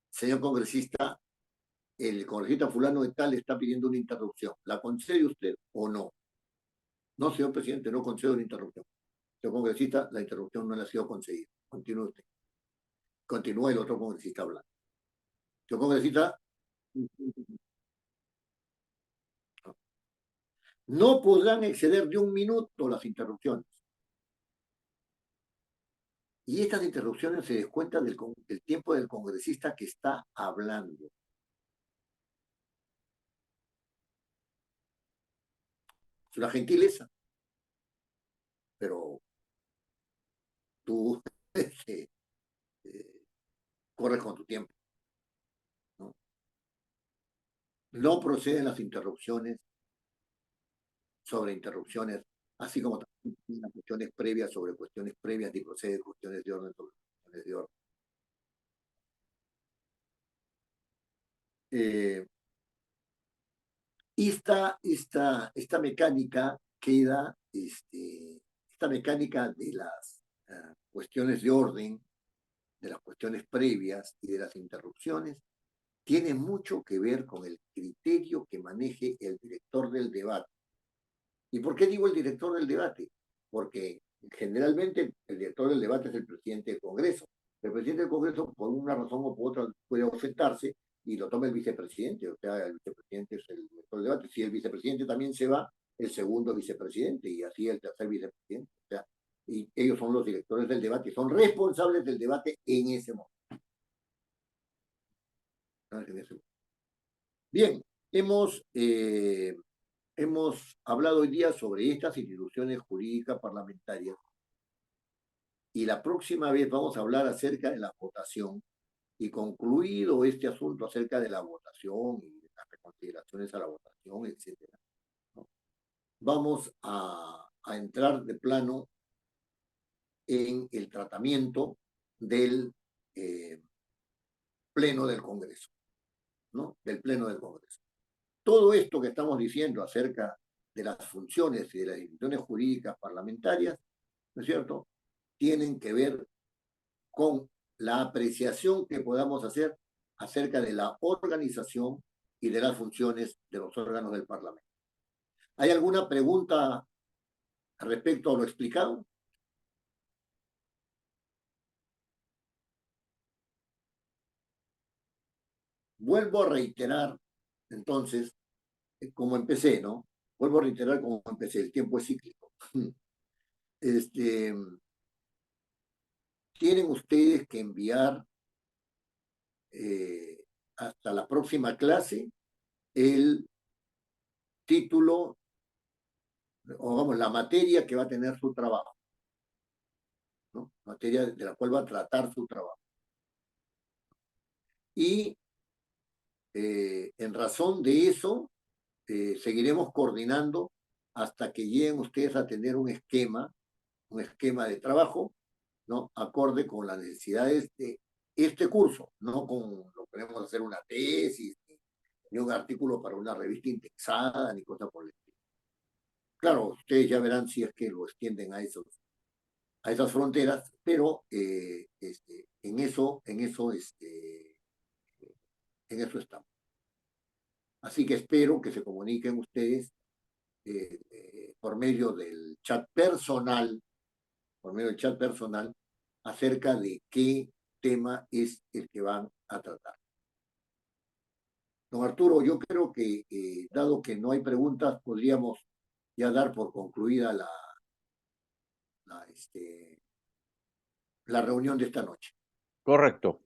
señor congresista, el congresista fulano de tal está pidiendo una interrupción. ¿La concede usted o no? No, señor presidente, no concedo una interrupción. Señor congresista, la interrupción no le ha sido concedida. Continúe usted. Continúa el otro congresista hablando. Señor congresista, no podrán exceder de 1 minuto las interrupciones. Y estas interrupciones se descuentan del tiempo del congresista que está hablando. Es una gentileza, pero tú corres con tu tiempo. ¿No? No proceden las interrupciones sobre interrupciones, así como también las cuestiones previas sobre cuestiones previas y procede cuestiones de orden sobre cuestiones de orden. Esta mecánica queda, esta mecánica de las cuestiones de orden, de las cuestiones previas y de las interrupciones, tiene mucho que ver con el criterio que maneje el director del debate. ¿Y por qué digo el director del debate? Porque generalmente el director del debate es el presidente del Congreso. El presidente del Congreso, por una razón o por otra, puede ausentarse y lo toma el vicepresidente. O sea, el vicepresidente es el director del debate. Si el vicepresidente también se va, el segundo vicepresidente y así el tercer vicepresidente. O sea, y ellos son los directores del debate y son responsables del debate en ese momento. Bien, Hemos, hemos hablado hoy día sobre estas instituciones jurídicas parlamentarias y la próxima vez vamos a hablar acerca de la votación y concluido este asunto acerca de la votación y las consideraciones a la votación, etcétera, ¿no? Vamos a entrar de plano en el tratamiento del Pleno del Congreso, ¿no? Del Pleno del Congreso. Todo esto que estamos diciendo acerca de las funciones y de las instituciones jurídicas parlamentarias, ¿no es cierto?, tienen que ver con la apreciación que podamos hacer acerca de la organización y de las funciones de los órganos del Parlamento. ¿Hay alguna pregunta respecto a lo explicado? Vuelvo a reiterar, entonces, como empecé, ¿no? Vuelvo a reiterar como empecé, el tiempo es cíclico. Tienen ustedes que enviar hasta la próxima clase el título, o vamos, la materia que va a tener su trabajo, ¿no? Materia de la cual va a tratar su trabajo. Y en razón de eso, seguiremos coordinando hasta que lleguen ustedes a tener un esquema de trabajo, ¿no?, acorde con las necesidades de este curso, no con lo que queremos hacer una tesis, ni un artículo para una revista indexada, ni cosa por el estilo. Claro, ustedes ya verán si es que lo extienden a esas fronteras, pero en eso estamos. Así que espero que se comuniquen ustedes por medio del chat personal, acerca de qué tema es el que van a tratar. Don Arturo, yo creo que, dado que no hay preguntas, podríamos ya dar por concluida la reunión de esta noche. Correcto.